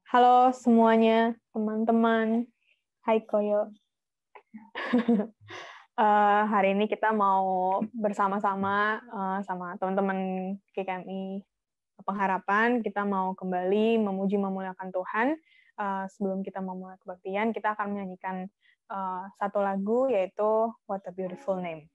Halo semuanya, teman-teman. Hai Koyo. Hari ini kita mau bersama-sama sama teman-teman GKMI Pengharapan. Kita mau kembali memuji memuliakan Tuhan. Sebelum kita memulai kebaktian, kita akan menyanyikan satu lagu, yaitu What a Beautiful Name.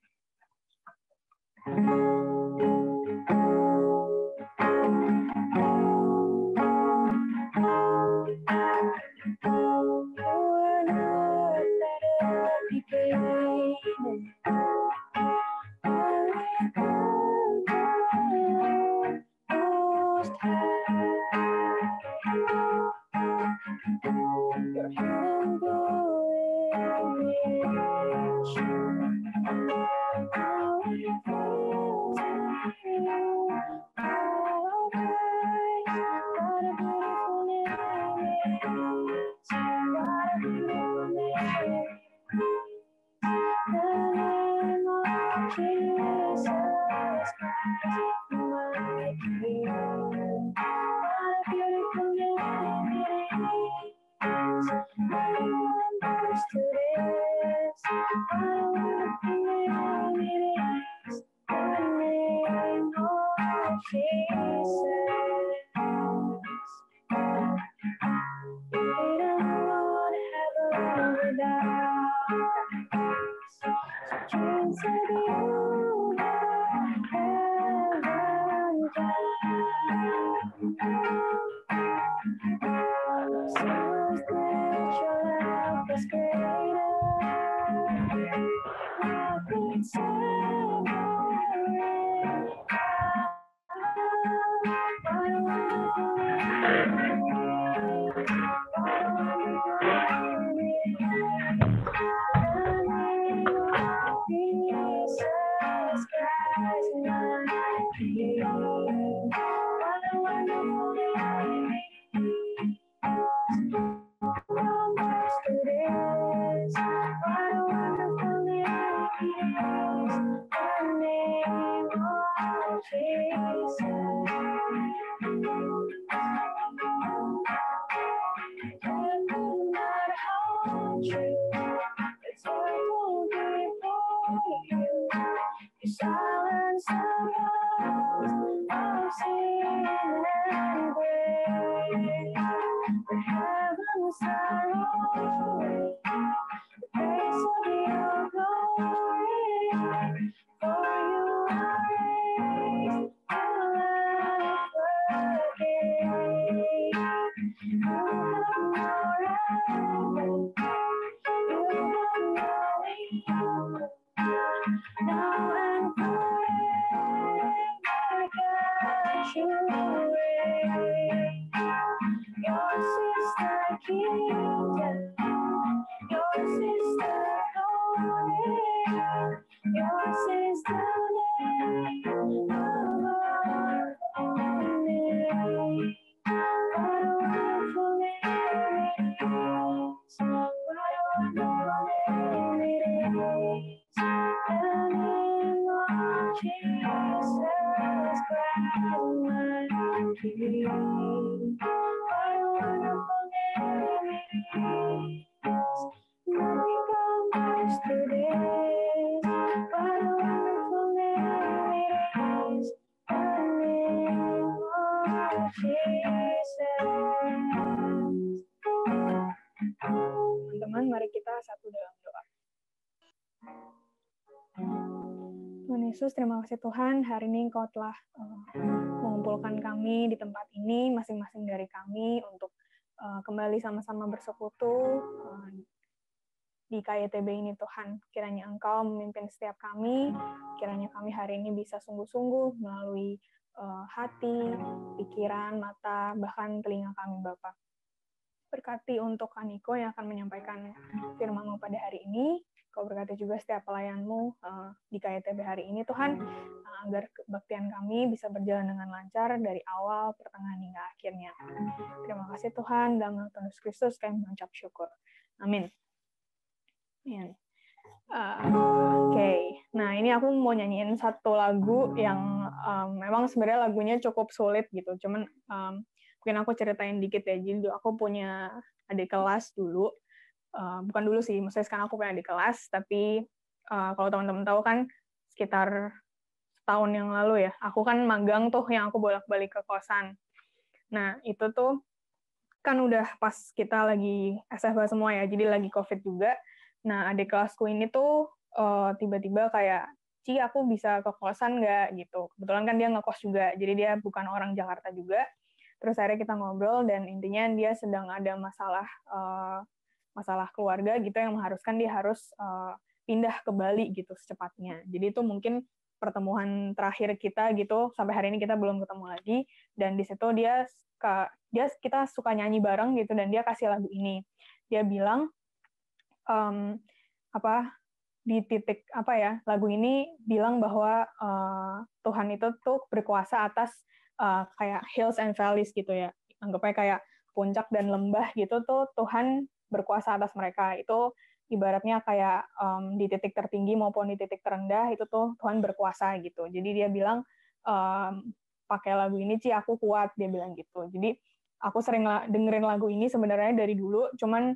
Teman-teman, mari kita satu dalam doa. Tuhan Yesus, terima kasih Tuhan, hari ini Engkau telah mengumpulkan kami di tempat ini, masing-masing dari kami, untuk kembali sama-sama bersekutu di KYTB ini Tuhan. Kiranya Engkau memimpin setiap kami, kiranya kami hari ini bisa sungguh-sungguh melalui hati, pikiran, mata, bahkan telinga kami Bapa. Berkati untuk Kaniko yang akan menyampaikan firman-Mu pada hari ini. Kau berkati juga setiap pelayan-Mu di KYTB hari ini, Tuhan, agar kebaktian kami bisa berjalan dengan lancar dari awal, pertengahan, hingga akhirnya. Terima kasih Tuhan, dalam nama Tuhan Yesus Kristus kami mengucap syukur. Amin. Oke. Nah ini aku mau nyanyiin satu lagu yang memang sebenarnya lagunya cukup sulit gitu, cuman mungkin aku ceritain dikit ya. Jadi aku punya adik kelas dulu, bukan dulu sih, maksudnya sekarang aku punya adik kelas, tapi kalau teman-teman tahu kan sekitar setahun yang lalu ya, aku kan magang tuh yang aku bolak-balik ke kosan. Nah, itu tuh kan udah pas kita lagi SFH semua ya, jadi lagi COVID juga. Nah, adik kelasku ini tuh tiba-tiba kayak, Ci, aku bisa ke kosan nggak? Gitu. Kebetulan kan dia ngekos juga, jadi dia bukan orang Jakarta juga. Terus akhirnya kita ngobrol, dan intinya dia sedang ada masalah keluarga gitu yang mengharuskan dia harus pindah ke Bali gitu secepatnya. Jadi itu mungkin pertemuan terakhir kita gitu, sampai hari ini kita belum ketemu lagi, dan di situ kita suka nyanyi bareng gitu, dan dia kasih lagu ini. Dia bilang di titik lagu ini bilang bahwa Tuhan itu tuh berkuasa atas kayak hills and valleys gitu ya, anggapnya kayak puncak dan lembah gitu tuh Tuhan berkuasa atas mereka. Itu ibaratnya kayak di titik tertinggi maupun di titik terendah itu tuh Tuhan berkuasa gitu. Jadi dia bilang pakai lagu ini, Ci, aku kuat, dia bilang gitu. Jadi aku sering dengerin lagu ini sebenarnya dari dulu, cuman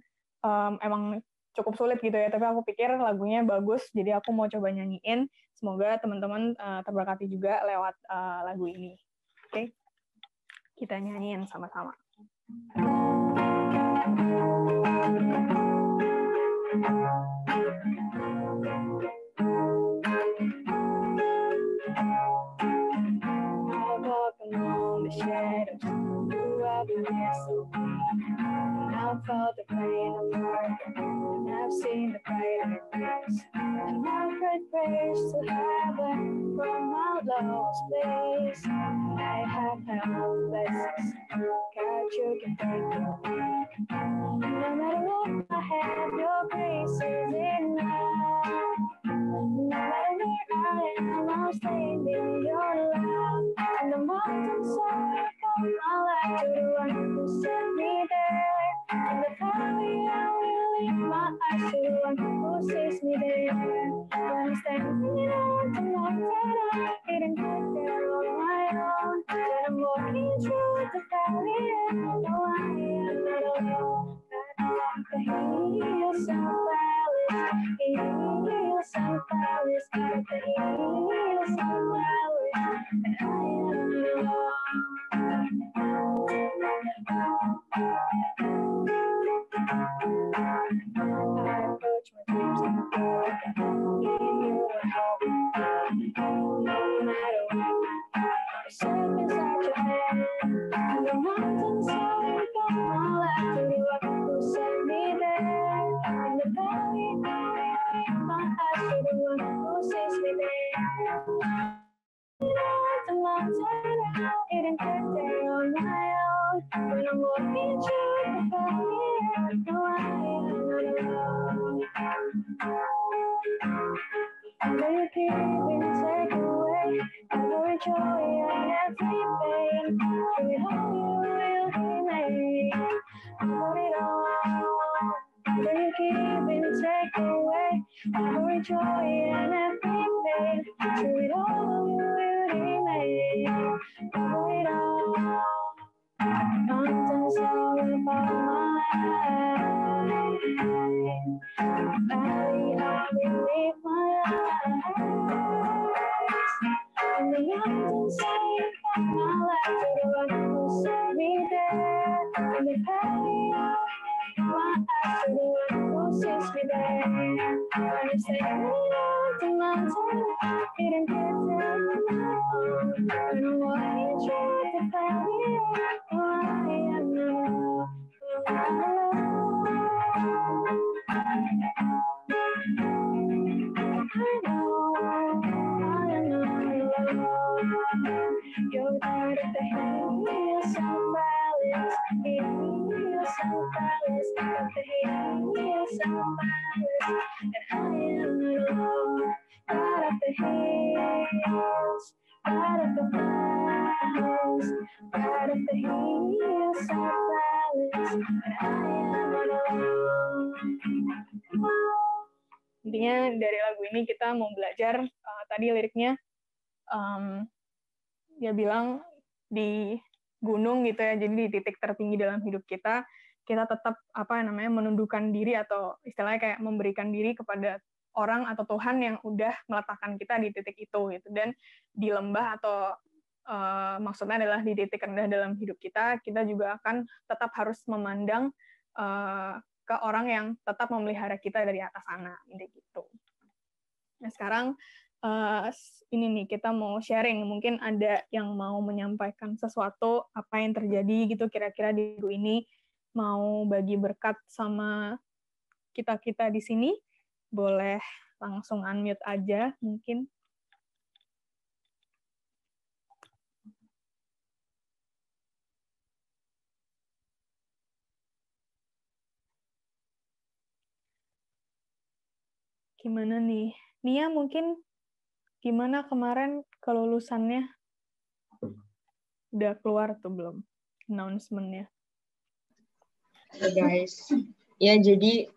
emang cukup sulit gitu ya, tapi aku pikir lagunya bagus, jadi aku mau coba nyanyiin. Semoga teman-teman terberkati juga lewat lagu ini. Oke, kita nyanyiin sama-sama. I walk along the shadows throughout the whistle. I've felt the pain of heart, and I've seen the brighter days. And I've heard prayers to heaven from my lowest place. And I have held blessings, God, you can take me away. No matter what I have, your grace is enough. No matter where I am, I'll stand in your love. And the mountains are above my life, to the one who set me there. In the valley, I will lift my eyes to the one who sees me there. When I'm standing on the mountain, I didn't get there on my own. When I'm walking through the valley, I know I am not alone. The hills and valleys, hills and valleys, the hills and valleys, and I am not alone. I approach my dreams and God, in you I hope. No matter what, I'm safe inside your hand. And the mountains are above my life, to the rock who set me there. In the valley, I lift my eyes to the one who sees me there. The mountain, I didn't get there on my own. When I'm walking through the valley, I know I am not alone. Every giving, take away every joy and every pain. Through it all, you will remain. I want it all. Every giving, take away every joy and every pain. Through it all, you will remain. I want it all. Mountains are above my head. Valley, I will lift my eyes. And the mountains are above my life, to the one who set me there. In the valley, I will lift my eyes to the one who sees me there. When I'm standing on the mountain, I didn't get there on my own. When I'm walking through the valley, I know I am not alone. You're part of the hills and valleys, hills and valleys, of the hills and valleys, and I am not alone. God of the hills, God of the valleys, God of the hills and valleys, and I am not alone. Intinya dari lagu ini kita mau belajar tadi liriknya dia bilang di gunung gitu ya, jadi di titik tertinggi dalam hidup kita tetap menundukkan diri atau istilahnya kayak memberikan diri kepada orang atau Tuhan yang udah meletakkan kita di titik itu gitu. Dan di lembah atau maksudnya adalah di titik rendah dalam hidup kita juga akan tetap harus memandang ke orang yang tetap memelihara kita dari atas sana gitu. Nah sekarang ini nih kita mau sharing, mungkin ada yang mau menyampaikan sesuatu apa yang terjadi gitu kira-kira di minggu ini, mau bagi berkat sama kita di sini, boleh langsung unmute aja mungkin. Gimana nih? Nia mungkin gimana kemarin kelulusannya? Udah keluar tuh belum announcement-nya? Guys, ya jadi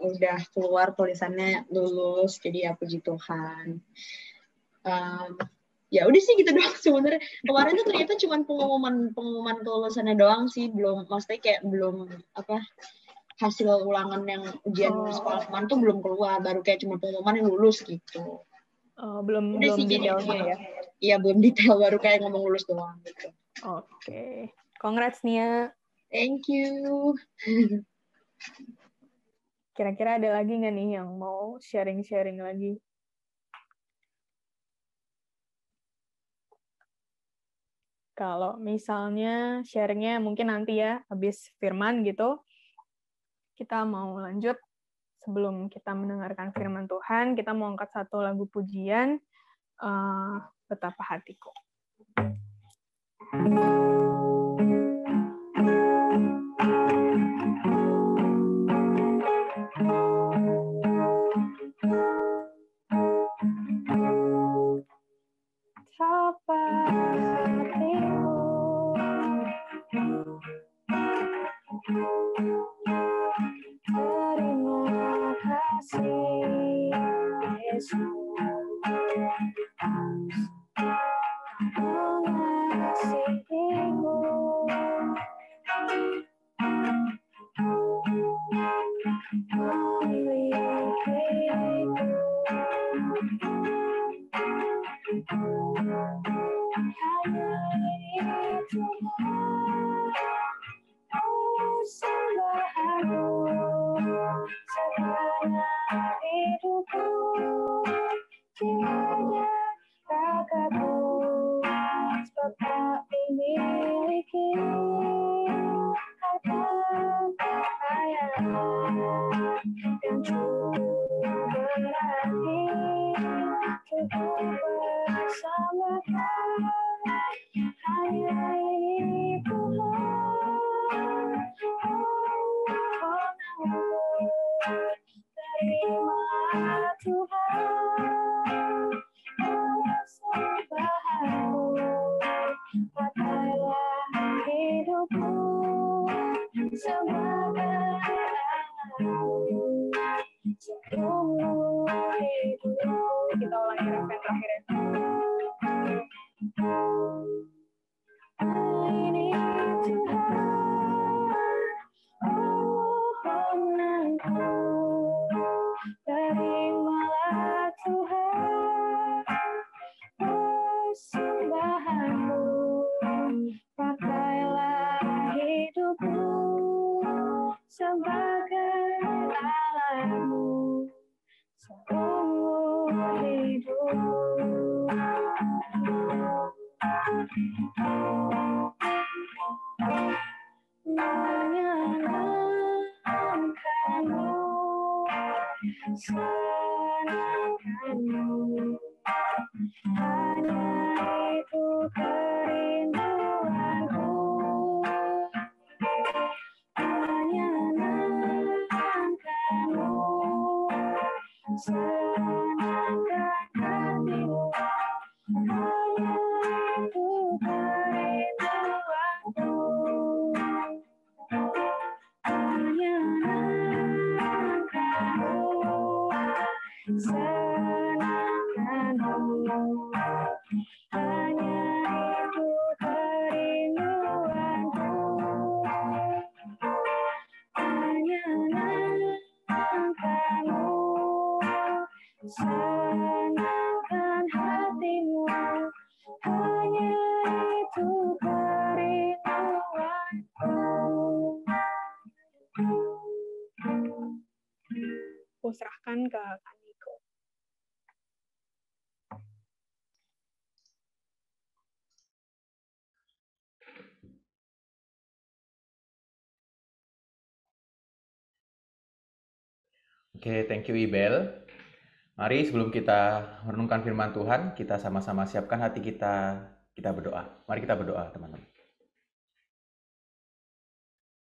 udah keluar tulisannya lulus, jadi ya puji Tuhan. Ya udah sih gitu doang sebenarnya. Kemarin tuh ternyata cuma pengumuman kelulusannya doang sih, maksudnya kayak belum hasil ulangan yang ujian sekolah kemarin tuh belum keluar, baru kayak cuma pengumuman yang lulus gitu. Belum detailnya ya? Iya, belum detail, baru kayak ngomong lulus doang gitu. Oke. Congrats Nia. Thank you. Kira-kira ada lagi nggak nih yang mau sharing-sharing lagi? Kalau misalnya sharingnya mungkin nanti ya, habis firman gitu, kita mau lanjut. Sebelum kita mendengarkan firman Tuhan, kita mau angkat satu lagu pujian, Betapa Hatiku. Betapa hatiku terima kasih Yesus mengasihimu, memilikiku. Hanya itu sembahanku, sepanjang hidupku, jiwanya ragaku, sebab tak dimiliki harta kekayaan yang cukup berarti cukup bersamakan. Hanya ini Tuhan, terima Tuhan, persembahanmu, pakailah hidupku sebagai seumur hidup. Kita ulangi refren terakhir ya. Ini Tuhan, permohonanku, terimalah Tuhan persembahanmu, pakailah hidupku sebagai Allahmu seumur hidup. Menyenangkanmu, senangkanmu, hanya itu kerinduanku. Menyenangkanmu, senangkan hatimu, hanya itu kerinduanku. Menyenangkanmu, senangkanmu, hanya itu kerinduanku. senangkan hatimu, hanya itu kerinduanku. Aku serahkan ke Kak Niko. Oke, thank you Ibel. Mari sebelum kita merenungkan firman Tuhan, kita sama-sama siapkan hati kita berdoa. Mari kita berdoa, teman-teman.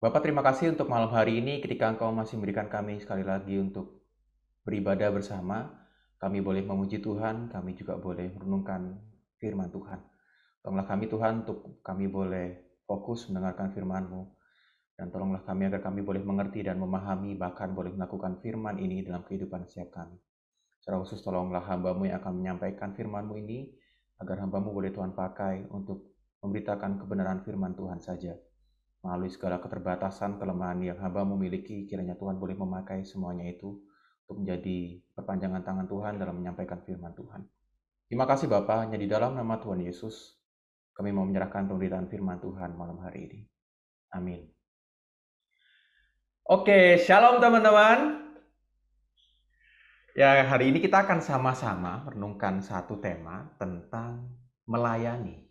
Bapak, terima kasih untuk malam hari ini ketika Engkau masih memberikan kami sekali lagi untuk beribadah bersama. Kami boleh memuji Tuhan, kami juga boleh merenungkan firman Tuhan. Tolonglah kami Tuhan untuk kami boleh fokus mendengarkan firman-Mu. Dan tolonglah kami agar kami boleh mengerti dan memahami, bahkan boleh melakukan firman ini dalam kehidupan setiap kami. Secara khusus tolonglah hamba-Mu yang akan menyampaikan firman-Mu ini, agar hamba-Mu boleh Tuhan pakai untuk memberitakan kebenaran firman Tuhan saja. Melalui segala keterbatasan, kelemahan yang hamba-Mu miliki, kiranya Tuhan boleh memakai semuanya itu untuk menjadi perpanjangan tangan Tuhan dalam menyampaikan firman Tuhan. Terima kasih Bapa, hanya di dalam nama Tuhan Yesus, kami mau menyerahkan pemberitaan firman Tuhan malam hari ini. Amin. Oke, shalom teman-teman. Ya, hari ini kita akan sama-sama merenungkan satu tema tentang melayani.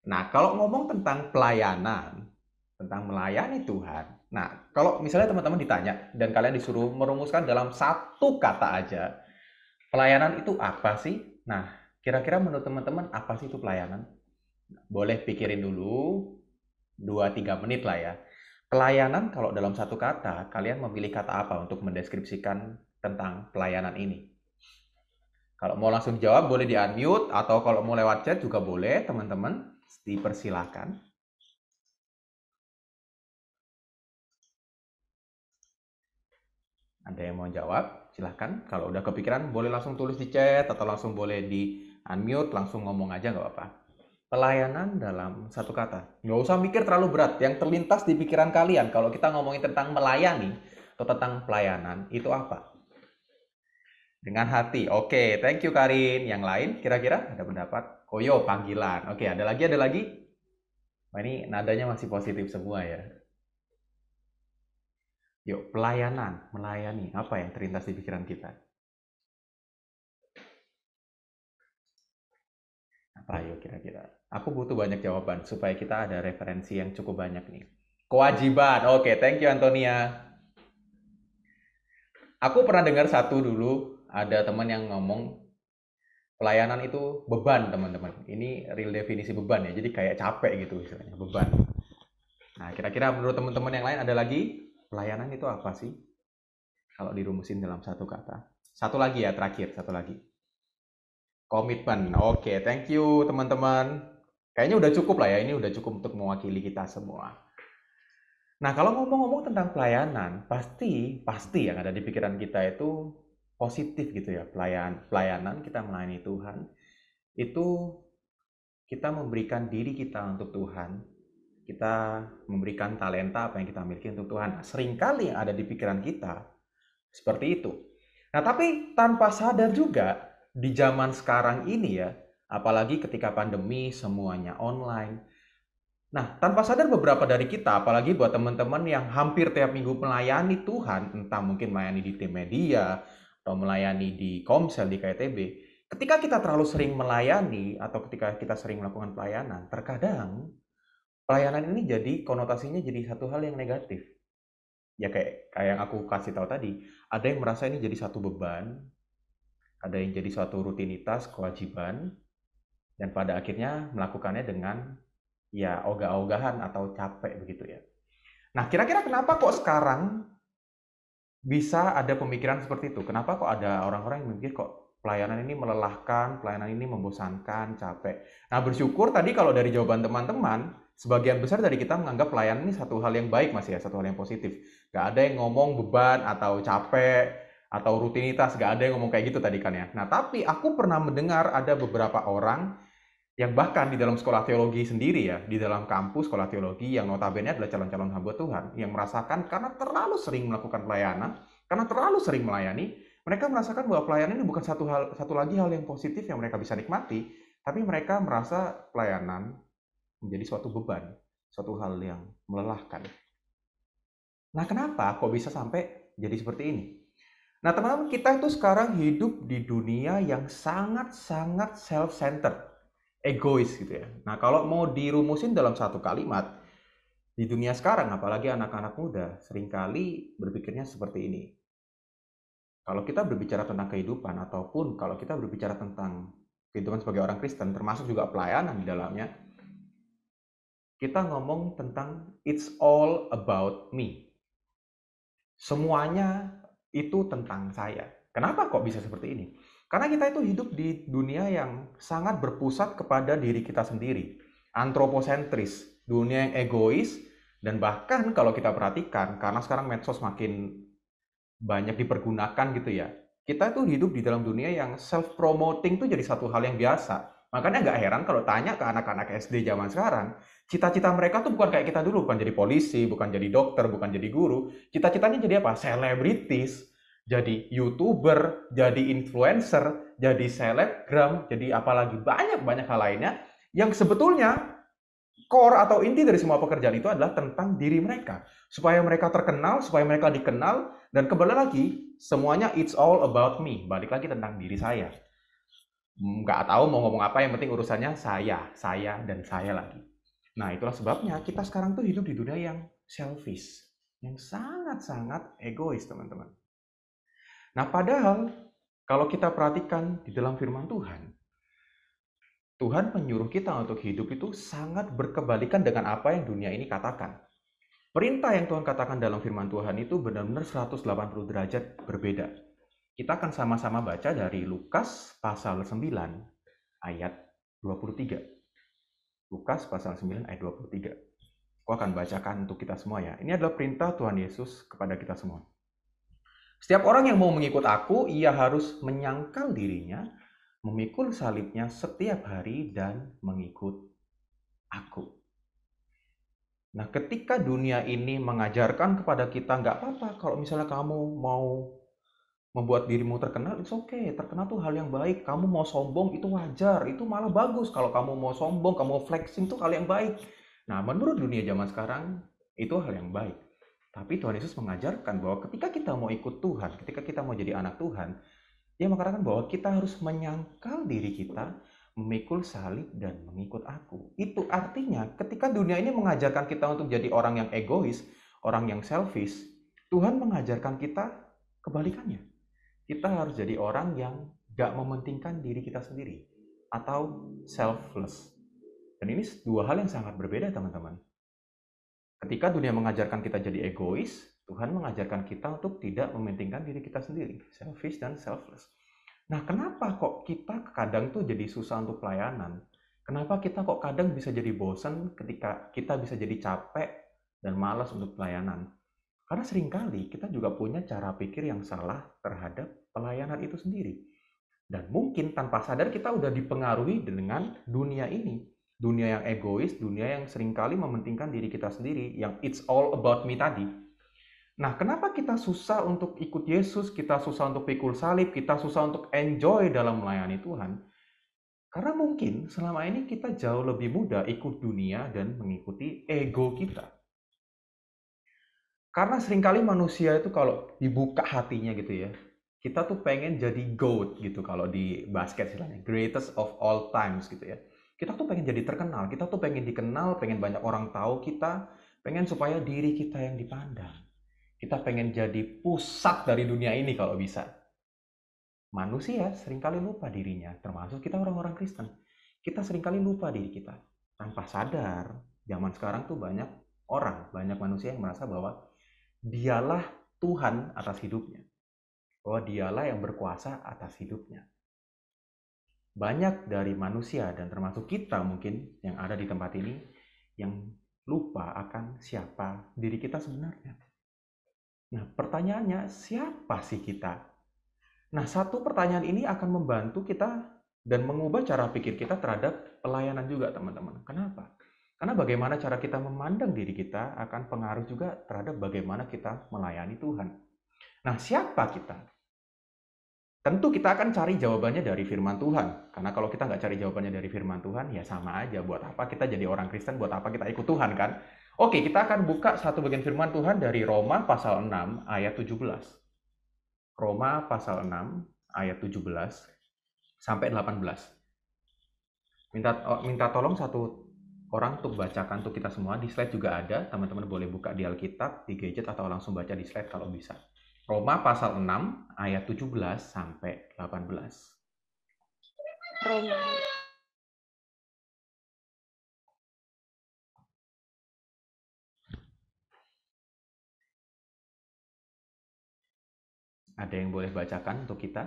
Nah, kalau ngomong tentang pelayanan, tentang melayani Tuhan, nah, kalau misalnya teman-teman ditanya dan kalian disuruh merumuskan dalam satu kata aja, pelayanan itu apa sih? Nah, kira-kira menurut teman-teman apa sih itu pelayanan? Boleh pikirin dulu 2-3 menit lah ya. Pelayanan kalau dalam satu kata, kalian memilih kata apa untuk mendeskripsikan tentang pelayanan ini? Kalau mau langsung jawab boleh di-unmute, atau kalau mau lewat chat juga boleh, teman-teman. Dipersilakan. Ada yang mau jawab? Silahkan. Kalau udah kepikiran boleh langsung tulis di chat, atau langsung boleh di-unmute, langsung ngomong aja nggak apa-apa. Pelayanan dalam satu kata. Nggak usah mikir terlalu berat. Yang terlintas di pikiran kalian kalau kita ngomongin tentang melayani atau tentang pelayanan, itu apa? Dengan hati. Oke, thank you Karin. Yang lain kira-kira ada pendapat? Koyo, panggilan. Oke, ada lagi? Wah, ini nadanya masih positif semua ya. Yuk, pelayanan, melayani. Apa yang terlintas di pikiran kita? Apa yuk kira-kira? Aku butuh banyak jawaban supaya kita ada referensi yang cukup banyak nih. Kewajiban. Oke, thank you Antonia. Aku pernah dengar satu dulu, ada teman yang ngomong pelayanan itu beban, teman-teman. Ini real definisi beban ya, jadi kayak capek gitu istilahnya, beban. Nah, kira-kira menurut teman-teman yang lain ada lagi? Pelayanan itu apa sih? Kalau dirumusin dalam satu kata. Satu lagi ya, terakhir, satu lagi. Komitmen. Oke, thank you teman-teman. Kayaknya udah cukup lah ya, ini udah cukup untuk mewakili kita semua. Nah, kalau ngomong-ngomong tentang pelayanan, pasti yang ada di pikiran kita itu positif gitu ya. Pelayanan kita melayani Tuhan, itu kita memberikan diri kita untuk Tuhan, kita memberikan talenta apa yang kita miliki untuk Tuhan. Nah, seringkali yang ada di pikiran kita seperti itu. Nah, tapi tanpa sadar juga, di zaman sekarang ini ya, apalagi ketika pandemi semuanya online. Nah, tanpa sadar beberapa dari kita, apalagi buat teman-teman yang hampir tiap minggu melayani Tuhan, entah mungkin melayani di tim media, atau melayani di Komsel, di KTB, ketika kita terlalu sering melayani, atau ketika kita sering melakukan pelayanan, terkadang pelayanan ini jadi konotasinya jadi satu hal yang negatif. Ya kayak yang aku kasih tahu tadi, ada yang merasa ini jadi satu beban, ada yang jadi suatu rutinitas, kewajiban, dan pada akhirnya melakukannya dengan ya ogah-ogahan atau capek begitu ya. Nah, kira-kira kenapa kok sekarang bisa ada pemikiran seperti itu? Kenapa kok ada orang-orang yang mikir kok pelayanan ini melelahkan, pelayanan ini membosankan, capek. Nah, bersyukur tadi kalau dari jawaban teman-teman, sebagian besar dari kita menganggap pelayanan ini satu hal yang baik Mas ya, satu hal yang positif. Gak ada yang ngomong beban atau capek, atau rutinitas, gak ada yang ngomong kayak gitu tadi kan ya. Nah, tapi aku pernah mendengar ada beberapa orang yang bahkan di dalam sekolah teologi sendiri ya, di dalam kampus sekolah teologi yang notabene adalah calon-calon hamba Tuhan, yang merasakan karena terlalu sering melakukan pelayanan, karena terlalu sering melayani, Mereka merasakan bahwa pelayanan ini bukan satu lagi hal yang positif yang mereka bisa nikmati, tapi mereka merasa pelayanan menjadi suatu beban, suatu hal yang melelahkan. Nah, kenapa kok bisa sampai jadi seperti ini? Nah, teman-teman, kita itu sekarang hidup di dunia yang sangat-sangat self-centered, egois gitu ya. Nah, kalau mau dirumusin dalam satu kalimat, di dunia sekarang, apalagi anak-anak muda, seringkali berpikirnya seperti ini. Kalau kita berbicara tentang kehidupan, ataupun kalau kita berbicara tentang kehidupan sebagai orang Kristen, termasuk juga pelayanan di dalamnya, kita ngomong tentang it's all about me. Semuanya itu tentang saya. Kenapa kok bisa seperti ini? Karena kita itu hidup di dunia yang sangat berpusat kepada diri kita sendiri. Antroposentris, dunia yang egois, dan bahkan kalau kita perhatikan, karena sekarang medsos makin banyak dipergunakan gitu ya, kita tuh hidup di dalam dunia yang self-promoting tuh jadi satu hal yang biasa. Makanya nggak heran kalau tanya ke anak-anak SD zaman sekarang, cita-cita mereka tuh bukan kayak kita dulu, bukan jadi polisi, bukan jadi dokter, bukan jadi guru. Cita-citanya jadi apa? Selebritis, jadi YouTuber, jadi influencer, jadi selebgram, jadi apalagi banyak-banyak hal lainnya yang sebetulnya core atau inti dari semua pekerjaan itu adalah tentang diri mereka. Supaya mereka terkenal, supaya mereka dikenal, dan kembali lagi, semuanya it's all about me. Balik lagi tentang diri saya. Nggak tahu mau ngomong apa, yang penting urusannya saya, dan saya lagi. Nah, itulah sebabnya kita sekarang tuh hidup di dunia yang selfish, yang sangat-sangat egois, teman-teman. Nah, padahal kalau kita perhatikan di dalam firman Tuhan menyuruh kita untuk hidup itu sangat berkebalikan dengan apa yang dunia ini katakan. Perintah yang Tuhan katakan dalam firman Tuhan itu benar-benar 180 derajat berbeda. Kita akan sama-sama baca dari Lukas pasal 9 ayat 23. Lukas pasal 9 ayat 23. Aku akan bacakan untuk kita semua ya. Ini adalah perintah Tuhan Yesus kepada kita semua. Setiap orang yang mau mengikut aku, ia harus menyangkal dirinya, memikul salibnya setiap hari dan mengikut aku. Nah, ketika dunia ini mengajarkan kepada kita, nggak apa-apa kalau misalnya kamu mau membuat dirimu terkenal, it's okay. Terkenal tuh hal yang baik. Kamu mau sombong, itu wajar. Itu malah bagus. Kalau kamu mau sombong, kamu mau flexing, itu hal yang baik. Nah, menurut dunia zaman sekarang, itu hal yang baik. Tapi Tuhan Yesus mengajarkan bahwa ketika kita mau ikut Tuhan, ketika kita mau jadi anak Tuhan, Dia mengatakan bahwa kita harus menyangkal diri kita, memikul salib dan mengikut aku. Itu artinya ketika dunia ini mengajarkan kita untuk jadi orang yang egois, orang yang selfish, Tuhan mengajarkan kita kebalikannya. Kita harus jadi orang yang gak mementingkan diri kita sendiri atau selfless. Dan ini dua hal yang sangat berbeda, teman-teman. Ketika dunia mengajarkan kita jadi egois, Tuhan mengajarkan kita untuk tidak mementingkan diri kita sendiri, selfish dan selfless. Nah, kenapa kok kita kadang tuh jadi susah untuk pelayanan? Kenapa kita kok kadang bisa jadi bosan ketika kita bisa jadi capek dan malas untuk pelayanan? Karena seringkali kita juga punya cara pikir yang salah terhadap pelayanan itu sendiri. Dan mungkin tanpa sadar kita udah dipengaruhi dengan dunia ini. Dunia yang egois, dunia yang seringkali mementingkan diri kita sendiri, yang it's all about me tadi. Nah, kenapa kita susah untuk ikut Yesus, kita susah untuk pikul salib, kita susah untuk enjoy dalam melayani Tuhan? Karena mungkin selama ini kita jauh lebih mudah ikut dunia dan mengikuti ego kita. Karena seringkali manusia itu kalau dibuka hatinya gitu ya, kita tuh pengen jadi GOAT gitu kalau di basket istilahnya, greatest of all times gitu ya. Kita tuh pengen jadi terkenal, kita tuh pengen dikenal, pengen banyak orang tahu kita, pengen supaya diri kita yang dipandang. Kita pengen jadi pusat dari dunia ini kalau bisa. Manusia seringkali lupa dirinya, termasuk kita orang-orang Kristen. Kita seringkali lupa diri kita. Tanpa sadar, zaman sekarang tuh banyak orang, banyak manusia yang merasa bahwa dialah Tuhan atas hidupnya. Bahwa dialah yang berkuasa atas hidupnya. Banyak dari manusia dan termasuk kita mungkin yang ada di tempat ini yang lupa akan siapa diri kita sebenarnya. Nah, pertanyaannya, siapa sih kita? Nah, satu pertanyaan ini akan membantu kita dan mengubah cara pikir kita terhadap pelayanan juga, teman-teman. Kenapa? Karena bagaimana cara kita memandang diri kita akan pengaruh juga terhadap bagaimana kita melayani Tuhan. Nah, siapa kita? Tentu kita akan cari jawabannya dari firman Tuhan. Karena kalau kita nggak cari jawabannya dari firman Tuhan, ya sama aja. Buat apa kita jadi orang Kristen, buat apa kita ikut Tuhan kan? Oke, kita akan buka satu bagian firman Tuhan dari Roma pasal 6 ayat 17. Roma pasal 6 ayat 17 sampai 18. Minta tolong satu orang untuk bacakan untuk kita semua. Di slide juga ada. Teman-teman boleh buka di Alkitab, di gadget, atau langsung baca di slide kalau bisa. Roma pasal 6 ayat 17 sampai 18. Roma. Ada yang boleh bacakan untuk kita?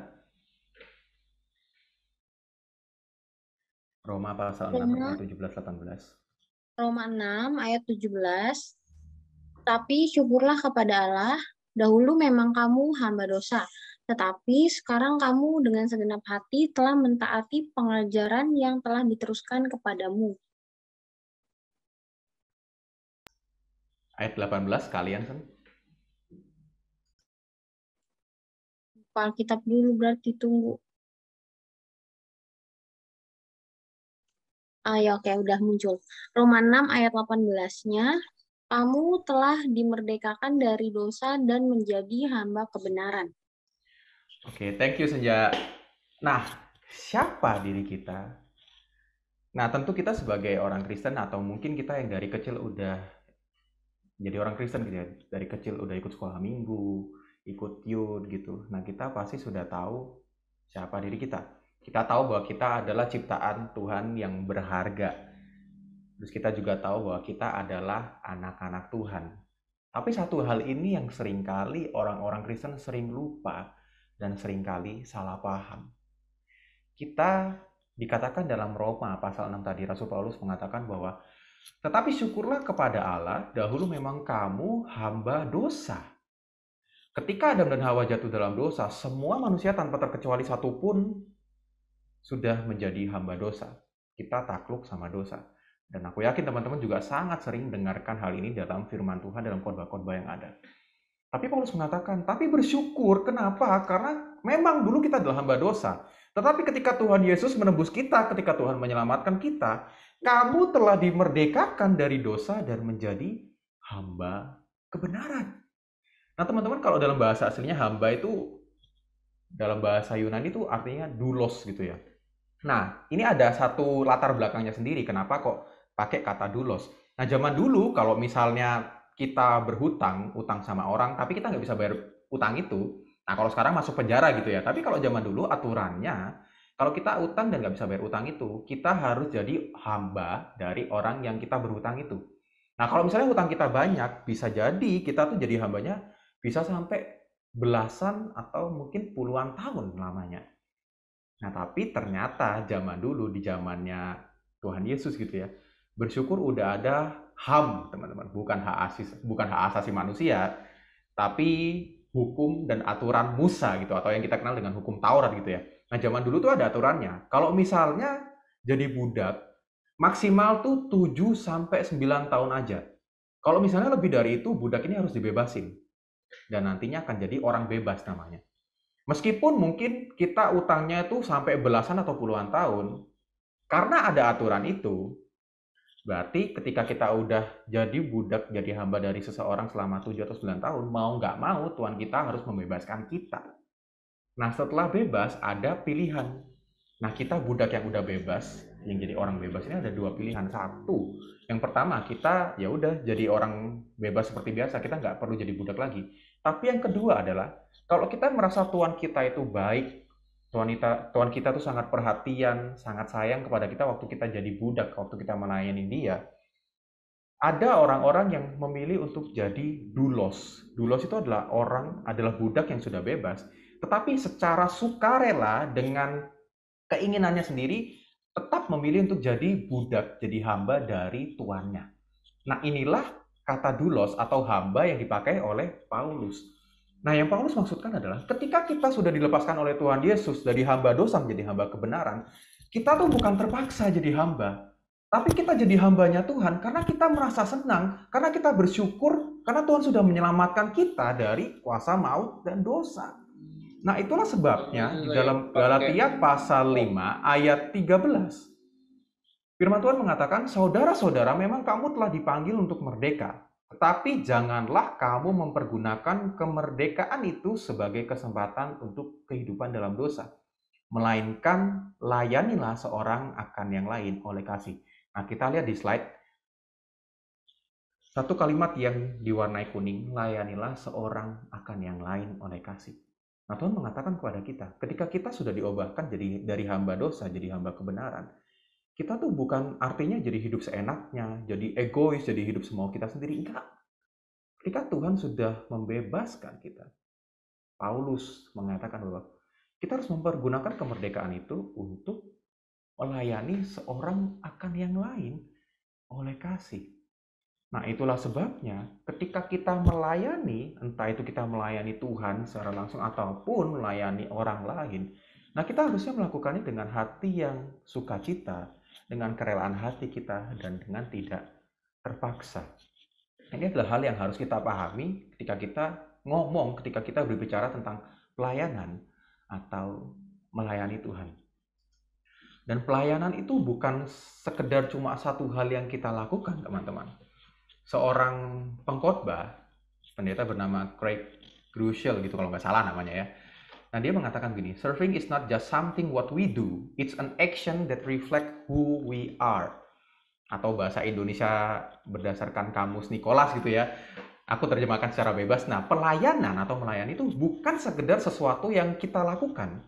Roma pasal 6 ayat 17-18. Roma 6 ayat 17. Tapi syukurlah kepada Allah, dahulu memang kamu hamba dosa, tetapi sekarang kamu dengan segenap hati telah mentaati pengajaran yang telah diteruskan kepadamu. Ayat 18 kalian kan? Alkitab dulu berarti tunggu. Ya oke, udah muncul. Roma 6 ayat 18-nya, kamu telah dimerdekakan dari dosa dan menjadi hamba kebenaran. Oke, thank you Senja. Nah, siapa diri kita? Nah, tentu kita sebagai orang Kristen, atau mungkin kita yang dari kecil udah jadi orang Kristen gitu ya. Dari kecil udah ikut sekolah minggu, ikut youth gitu. Nah, kita pasti sudah tahu siapa diri kita. Kita tahu bahwa kita adalah ciptaan Tuhan yang berharga. Terus kita juga tahu bahwa kita adalah anak-anak Tuhan. Tapi satu hal ini yang seringkali orang-orang Kristen sering lupa dan seringkali salah paham. Kita dikatakan dalam Roma pasal 6 tadi, Rasul Paulus mengatakan bahwa tetapi syukurlah kepada Allah, dahulu memang kamu hamba dosa. Ketika Adam dan Hawa jatuh dalam dosa, semua manusia tanpa terkecuali satu pun sudah menjadi hamba dosa. Kita takluk sama dosa. Dan aku yakin teman-teman juga sangat sering mendengarkan hal ini dalam firman Tuhan, dalam khotbah-khotbah yang ada. Tapi Paulus mengatakan, tapi bersyukur. Kenapa? Karena memang dulu kita adalah hamba dosa. Tetapi ketika Tuhan Yesus menebus kita, ketika Tuhan menyelamatkan kita, kamu telah dimerdekakan dari dosa dan menjadi hamba kebenaran. Nah teman-teman, kalau dalam bahasa aslinya hamba itu, dalam bahasa Yunani itu artinya doulos gitu ya. Nah, ini ada satu latar belakangnya sendiri. Kenapa kok pakai kata doulos? Nah, zaman dulu kalau misalnya kita berhutang, utang sama orang, tapi kita nggak bisa bayar utang itu. Nah, kalau sekarang masuk penjara gitu ya. Tapi kalau zaman dulu aturannya, kalau kita utang dan nggak bisa bayar utang itu, kita harus jadi hamba dari orang yang kita berhutang itu. Nah, kalau misalnya hutang kita banyak, bisa jadi kita tuh jadi hambanya bisa sampai belasan atau mungkin puluhan tahun lamanya. Nah, tapi ternyata zaman dulu, di zamannya Tuhan Yesus gitu ya, bersyukur udah ada HAM, teman-teman. Bukan hak asasi manusia, tapi hukum dan aturan Musa gitu, atau yang kita kenal dengan hukum Taurat gitu ya. Nah, zaman dulu tuh ada aturannya. Kalau misalnya jadi budak, maksimal tuh 7-9 tahun aja. Kalau misalnya lebih dari itu, budak ini harus dibebasin. Dan nantinya akan jadi orang bebas namanya. Meskipun mungkin kita utangnya itu sampai belasan atau puluhan tahun, karena ada aturan itu, berarti ketika kita udah jadi budak, jadi hamba dari seseorang selama 7 atau 9 tahun, mau nggak mau Tuhan kita harus membebaskan kita. Nah, setelah bebas ada pilihan. Nah, kita budak yang udah bebas, yang jadi orang bebas ini ada dua pilihan. Satu, yang pertama kita ya udah jadi orang bebas seperti biasa, kita nggak perlu jadi budak lagi. Tapi yang kedua adalah kalau kita merasa Tuhan kita itu baik, Tuhan kita tuh sangat perhatian, sangat sayang kepada kita waktu kita jadi budak, waktu kita melayani Dia. Ada orang-orang yang memilih untuk jadi doulos. Doulos itu adalah budak yang sudah bebas, tetapi secara sukarela dengan keinginannya sendiri tetap memilih untuk jadi budak, jadi hamba dari tuannya. Nah, inilah kata doulos atau hamba yang dipakai oleh Paulus. Nah, yang Paulus maksudkan adalah ketika kita sudah dilepaskan oleh Tuhan Yesus dari hamba dosa menjadi hamba kebenaran, kita tuh bukan terpaksa jadi hamba, tapi kita jadi hambanya Tuhan karena kita merasa senang, karena kita bersyukur, karena Tuhan sudah menyelamatkan kita dari kuasa maut dan dosa. Nah, itulah sebabnya di dalam Galatia pasal 5 ayat 13. Firman Tuhan mengatakan, saudara-saudara, memang kamu telah dipanggil untuk merdeka. Tetapi janganlah kamu mempergunakan kemerdekaan itu sebagai kesempatan untuk kehidupan dalam dosa. Melainkan layanilah seorang akan yang lain oleh kasih. Nah, kita lihat di slide. Satu kalimat yang diwarnai kuning, layanilah seorang akan yang lain oleh kasih. Nah, Tuhan mengatakan kepada kita, ketika kita sudah diubahkan jadi dari hamba dosa, jadi hamba kebenaran, kita tuh bukan artinya jadi hidup seenaknya, jadi egois, jadi hidup semau kita sendiri. Enggak. Ketika Tuhan sudah membebaskan kita, Paulus mengatakan bahwa kita harus mempergunakan kemerdekaan itu untuk melayani seorang akan yang lain oleh kasih. Nah, itulah sebabnya ketika kita melayani, entah itu kita melayani Tuhan secara langsung ataupun melayani orang lain, nah kita harusnya melakukannya dengan hati yang sukacita, dengan kerelaan hati kita, dan dengan tidak terpaksa. Ini adalah hal yang harus kita pahami ketika kita ngomong, ketika kita berbicara tentang pelayanan atau melayani Tuhan. Dan pelayanan itu bukan sekedar cuma satu hal yang kita lakukan, teman-teman. Seorang pengkhotbah, pendeta bernama Craig Groeschel gitu kalau nggak salah namanya ya. Nah, dia mengatakan gini, serving is not just something what we do, it's an action that reflect who we are. Atau bahasa Indonesia berdasarkan kamus Nicholas gitu ya. Aku terjemahkan secara bebas. Nah, pelayanan atau melayani itu bukan sekedar sesuatu yang kita lakukan,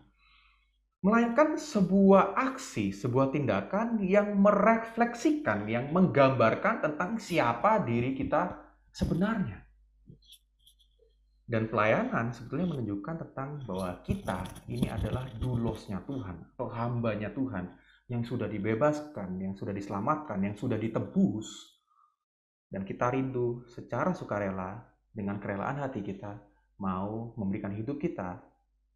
melainkan sebuah aksi, sebuah tindakan yang merefleksikan, yang menggambarkan tentang siapa diri kita sebenarnya. Dan pelayanan sebetulnya menunjukkan tentang bahwa kita ini adalah dulosnya Tuhan, atau hambanya Tuhan, yang sudah dibebaskan, yang sudah diselamatkan, yang sudah ditebus. Dan kita rindu secara sukarela, dengan kerelaan hati kita, mau memberikan hidup kita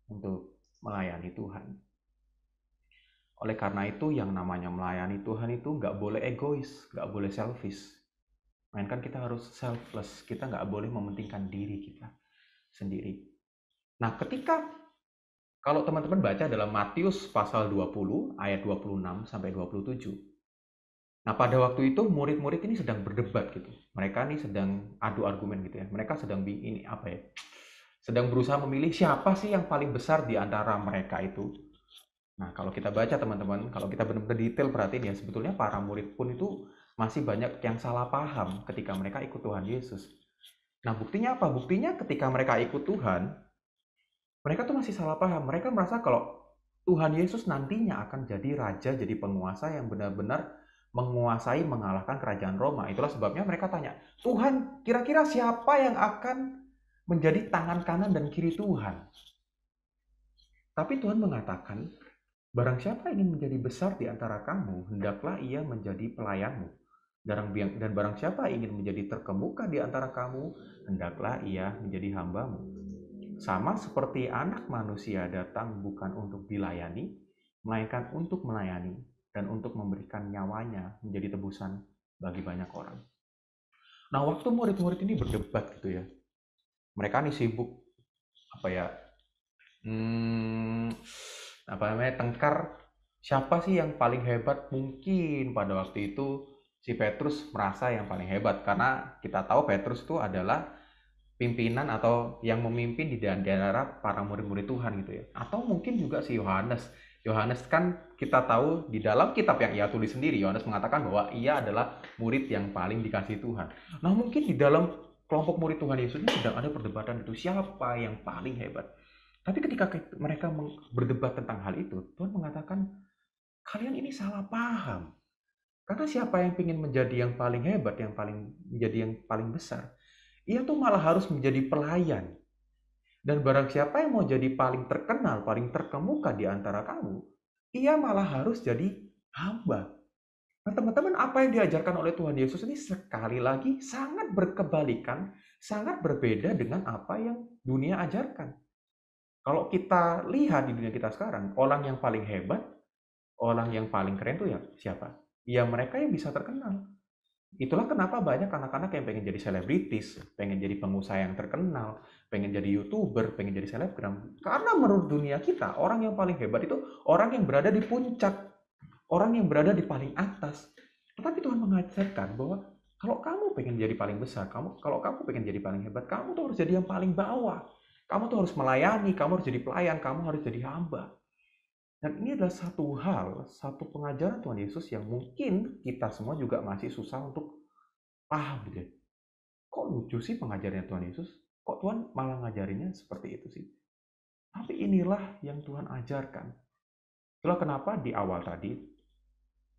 untuk melayani Tuhan. Oleh karena itu, yang namanya melayani Tuhan itu nggak boleh egois, nggak boleh selfish. Melainkan kita harus selfless, kita nggak boleh mementingkan diri kita sendiri. Nah, kalau teman-teman baca dalam Matius pasal 20, ayat 26 sampai 27. Nah, pada waktu itu murid-murid ini sedang berdebat gitu. Mereka ini sedang adu argumen gitu ya. Mereka sedang sedang berusaha memilih siapa sih yang paling besar di antara mereka itu. Nah, kalau kita baca teman-teman, kalau kita benar-benar detail perhatiin ya, sebetulnya para murid pun itu masih banyak yang salah paham ketika mereka ikut Tuhan Yesus. Nah, buktinya apa? Buktinya ketika mereka ikut Tuhan, mereka tuh masih salah paham. Mereka merasa kalau Tuhan Yesus nantinya akan jadi raja, jadi penguasa yang benar-benar menguasai, mengalahkan kerajaan Roma. Itulah sebabnya mereka tanya, Tuhan, kira-kira siapa yang akan menjadi tangan kanan dan kiri Tuhan? Tapi Tuhan mengatakan, barang siapa ingin menjadi besar di antara kamu, hendaklah ia menjadi pelayanmu. Dan barang siapa ingin menjadi terkemuka di antara kamu, hendaklah ia menjadi hambamu. Sama seperti anak manusia datang bukan untuk dilayani, melainkan untuk melayani dan untuk memberikan nyawanya menjadi tebusan bagi banyak orang. Nah, waktu murid-murid ini berdebat gitu ya, mereka nih sibuk tengkar siapa sih yang paling hebat. Mungkin pada waktu itu si Petrus merasa yang paling hebat, karena kita tahu Petrus itu adalah pimpinan atau yang memimpin di antara para murid-murid Tuhan gitu ya. Atau mungkin juga si Yohanes. Yohanes kan kita tahu di dalam kitab yang ia tulis sendiri, Yohanes mengatakan bahwa ia adalah murid yang paling dikasihi Tuhan. Nah, mungkin di dalam kelompok murid Tuhan Yesus ini sedang ada perdebatan itu, siapa yang paling hebat. Tapi ketika mereka berdebat tentang hal itu, Tuhan mengatakan, kalian ini salah paham. Karena siapa yang ingin menjadi yang paling hebat, menjadi yang paling besar, ia tuh malah harus menjadi pelayan. Dan barang siapa yang mau jadi paling terkenal, paling terkemuka di antara kamu, ia malah harus jadi hamba. Nah, teman-teman, apa yang diajarkan oleh Tuhan Yesus ini sekali lagi sangat berkebalikan, sangat berbeda dengan apa yang dunia ajarkan. Kalau kita lihat di dunia kita sekarang, orang yang paling hebat, orang yang paling keren itu ya siapa? Ya mereka yang bisa terkenal. Itulah kenapa banyak anak-anak yang pengen jadi selebritis, pengen jadi pengusaha yang terkenal, pengen jadi YouTuber, pengen jadi selebgram. Karena menurut dunia kita, orang yang paling hebat itu orang yang berada di puncak, orang yang berada di paling atas. Tetapi Tuhan mengajarkan bahwa kalau kamu pengen jadi paling besar, kalau kamu pengen jadi paling hebat, kamu tuh harus jadi yang paling bawah. Kamu tuh harus melayani, kamu harus jadi pelayan, kamu harus jadi hamba. Dan ini adalah satu pengajaran Tuhan Yesus yang mungkin kita semua juga masih susah untuk paham gitu ya. Kok lucu sih pengajarannya Tuhan Yesus? Kok Tuhan malah ngajarinnya seperti itu sih? Tapi inilah yang Tuhan ajarkan. Itulah kenapa di awal tadi,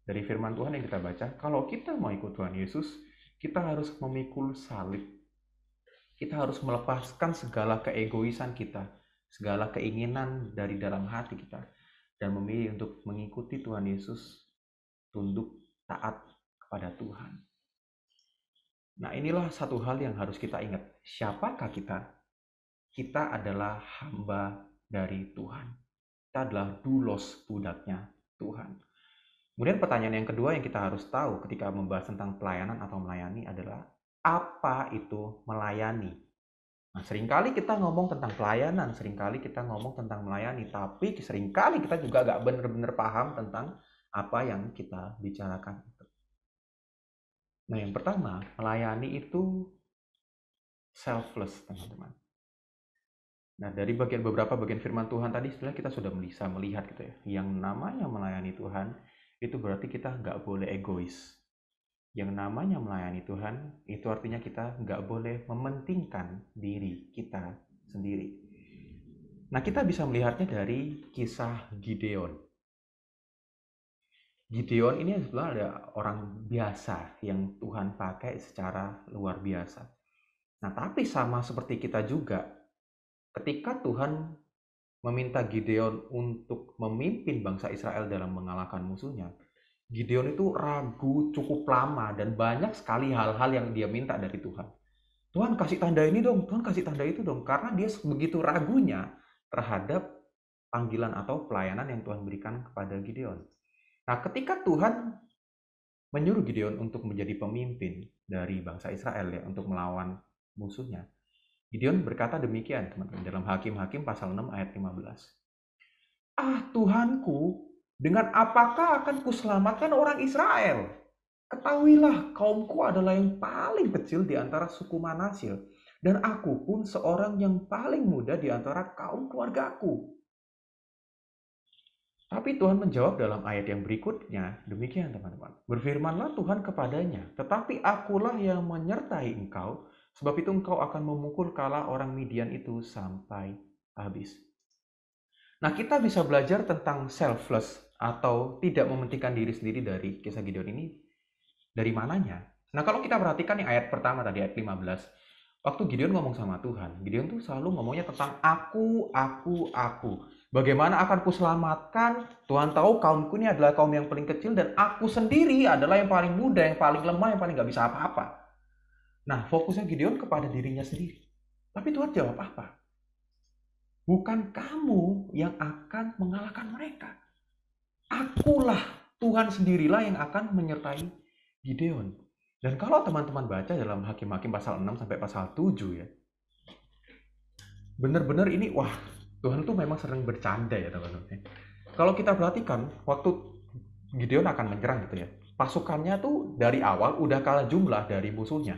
dari firman Tuhan yang kita baca, kalau kita mau ikut Tuhan Yesus, kita harus memikul salib. Kita harus melepaskan segala keegoisan kita, segala keinginan dari dalam hati kita, dan memilih untuk mengikuti Tuhan Yesus, tunduk taat kepada Tuhan. Nah, inilah satu hal yang harus kita ingat. Siapakah kita? Kita adalah hamba dari Tuhan. Kita adalah doulos, budaknya Tuhan. Kemudian pertanyaan yang kedua yang kita harus tahu ketika membahas tentang pelayanan atau melayani adalah, apa itu melayani? Nah, seringkali kita ngomong tentang pelayanan, seringkali kita ngomong tentang melayani, tapi seringkali kita juga gak benar-benar paham tentang apa yang kita bicarakan. Nah, yang pertama, melayani itu selfless, teman-teman. Nah, dari beberapa bagian firman Tuhan tadi, sebenarnya kita sudah bisa melihat gitu ya. Yang namanya melayani Tuhan, itu berarti kita nggak boleh egois. Yang namanya melayani Tuhan, itu artinya kita nggak boleh mementingkan diri kita sendiri. Nah, kita bisa melihatnya dari kisah Gideon. Gideon ini sebenarnya ada orang biasa yang Tuhan pakai secara luar biasa. Nah, tapi sama seperti kita juga, ketika Tuhan meminta Gideon untuk memimpin bangsa Israel dalam mengalahkan musuhnya, Gideon itu ragu cukup lama dan banyak sekali hal-hal yang dia minta dari Tuhan. Tuhan kasih tanda ini dong, Tuhan kasih tanda itu dong, karena dia begitu ragunya terhadap panggilan atau pelayanan yang Tuhan berikan kepada Gideon. Nah, ketika Tuhan menyuruh Gideon untuk menjadi pemimpin dari bangsa Israel ya, untuk melawan musuhnya, Gideon berkata demikian, teman-teman, dalam Hakim-Hakim pasal 6 ayat 15. Ah, Tuhanku, dengan apakah akan kuselamatkan orang Israel? Ketahuilah, kaumku adalah yang paling kecil di antara suku Manasil, dan aku pun seorang yang paling muda di antara kaum keluargaku. Tapi Tuhan menjawab dalam ayat yang berikutnya, demikian teman-teman. Berfirmanlah Tuhan kepadanya, tetapi akulah yang menyertai engkau, sebab itu engkau akan memukul kala orang Midian itu sampai habis. Nah, kita bisa belajar tentang selfless atau tidak mementingkan diri sendiri dari kisah Gideon ini. Dari mananya? Nah, kalau kita perhatikan yang ayat pertama tadi, ayat 15. Waktu Gideon ngomong sama Tuhan, Gideon tuh selalu ngomongnya tentang aku. Bagaimana akan kuselamatkan? Tuhan tahu kaumku ini adalah kaum yang paling kecil dan aku sendiri adalah yang paling muda, yang paling lemah, yang paling gak bisa apa-apa. Nah, fokusnya Gideon kepada dirinya sendiri. Tapi Tuhan jawab apa? Bukan kamu yang akan mengalahkan mereka. Akulah, Tuhan sendirilah yang akan menyertai Gideon. Dan kalau teman-teman baca dalam Hakim-Hakim pasal 6 sampai pasal 7 ya, benar-benar ini, wah, Tuhan tuh memang sering bercanda ya teman-teman. Kalau kita perhatikan, waktu Gideon akan menyerang gitu ya, pasukannya tuh dari awal udah kalah jumlah dari musuhnya.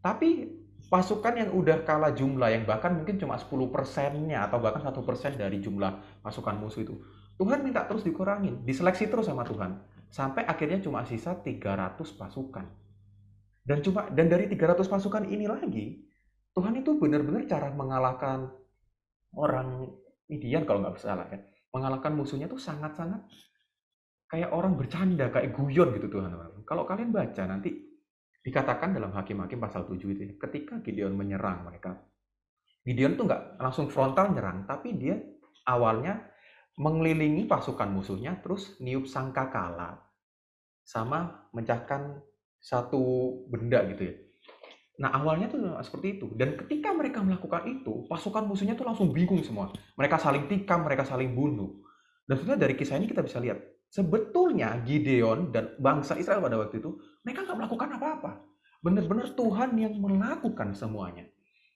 Tapi pasukan yang udah kalah jumlah, yang bahkan mungkin cuma 10%-nya atau bahkan 1% dari jumlah pasukan musuh itu, Tuhan minta terus dikurangin, diseleksi terus sama Tuhan, sampai akhirnya cuma sisa 300 pasukan. Dan dari 300 pasukan ini lagi, Tuhan itu benar-benar cara mengalahkan orang Midian kalau nggak salah ya, mengalahkan musuhnya tuh sangat-sangat kayak orang bercanda, kayak guyon gitu Tuhan. Kalau kalian baca nanti dikatakan dalam Hakim-Hakim pasal 7 itu ya, ketika Gideon menyerang mereka, Gideon tuh nggak langsung frontal nyerang, tapi dia awalnya mengelilingi pasukan musuhnya, terus niup sangkakala, sama memecahkan satu benda gitu ya. Nah, awalnya tuh seperti itu. Dan ketika mereka melakukan itu, pasukan musuhnya tuh langsung bingung semua. Mereka saling tikam, mereka saling bunuh. Dan sebenarnya dari kisah ini kita bisa lihat, sebetulnya Gideon dan bangsa Israel pada waktu itu, mereka nggak melakukan apa-apa. Benar-benar Tuhan yang melakukan semuanya.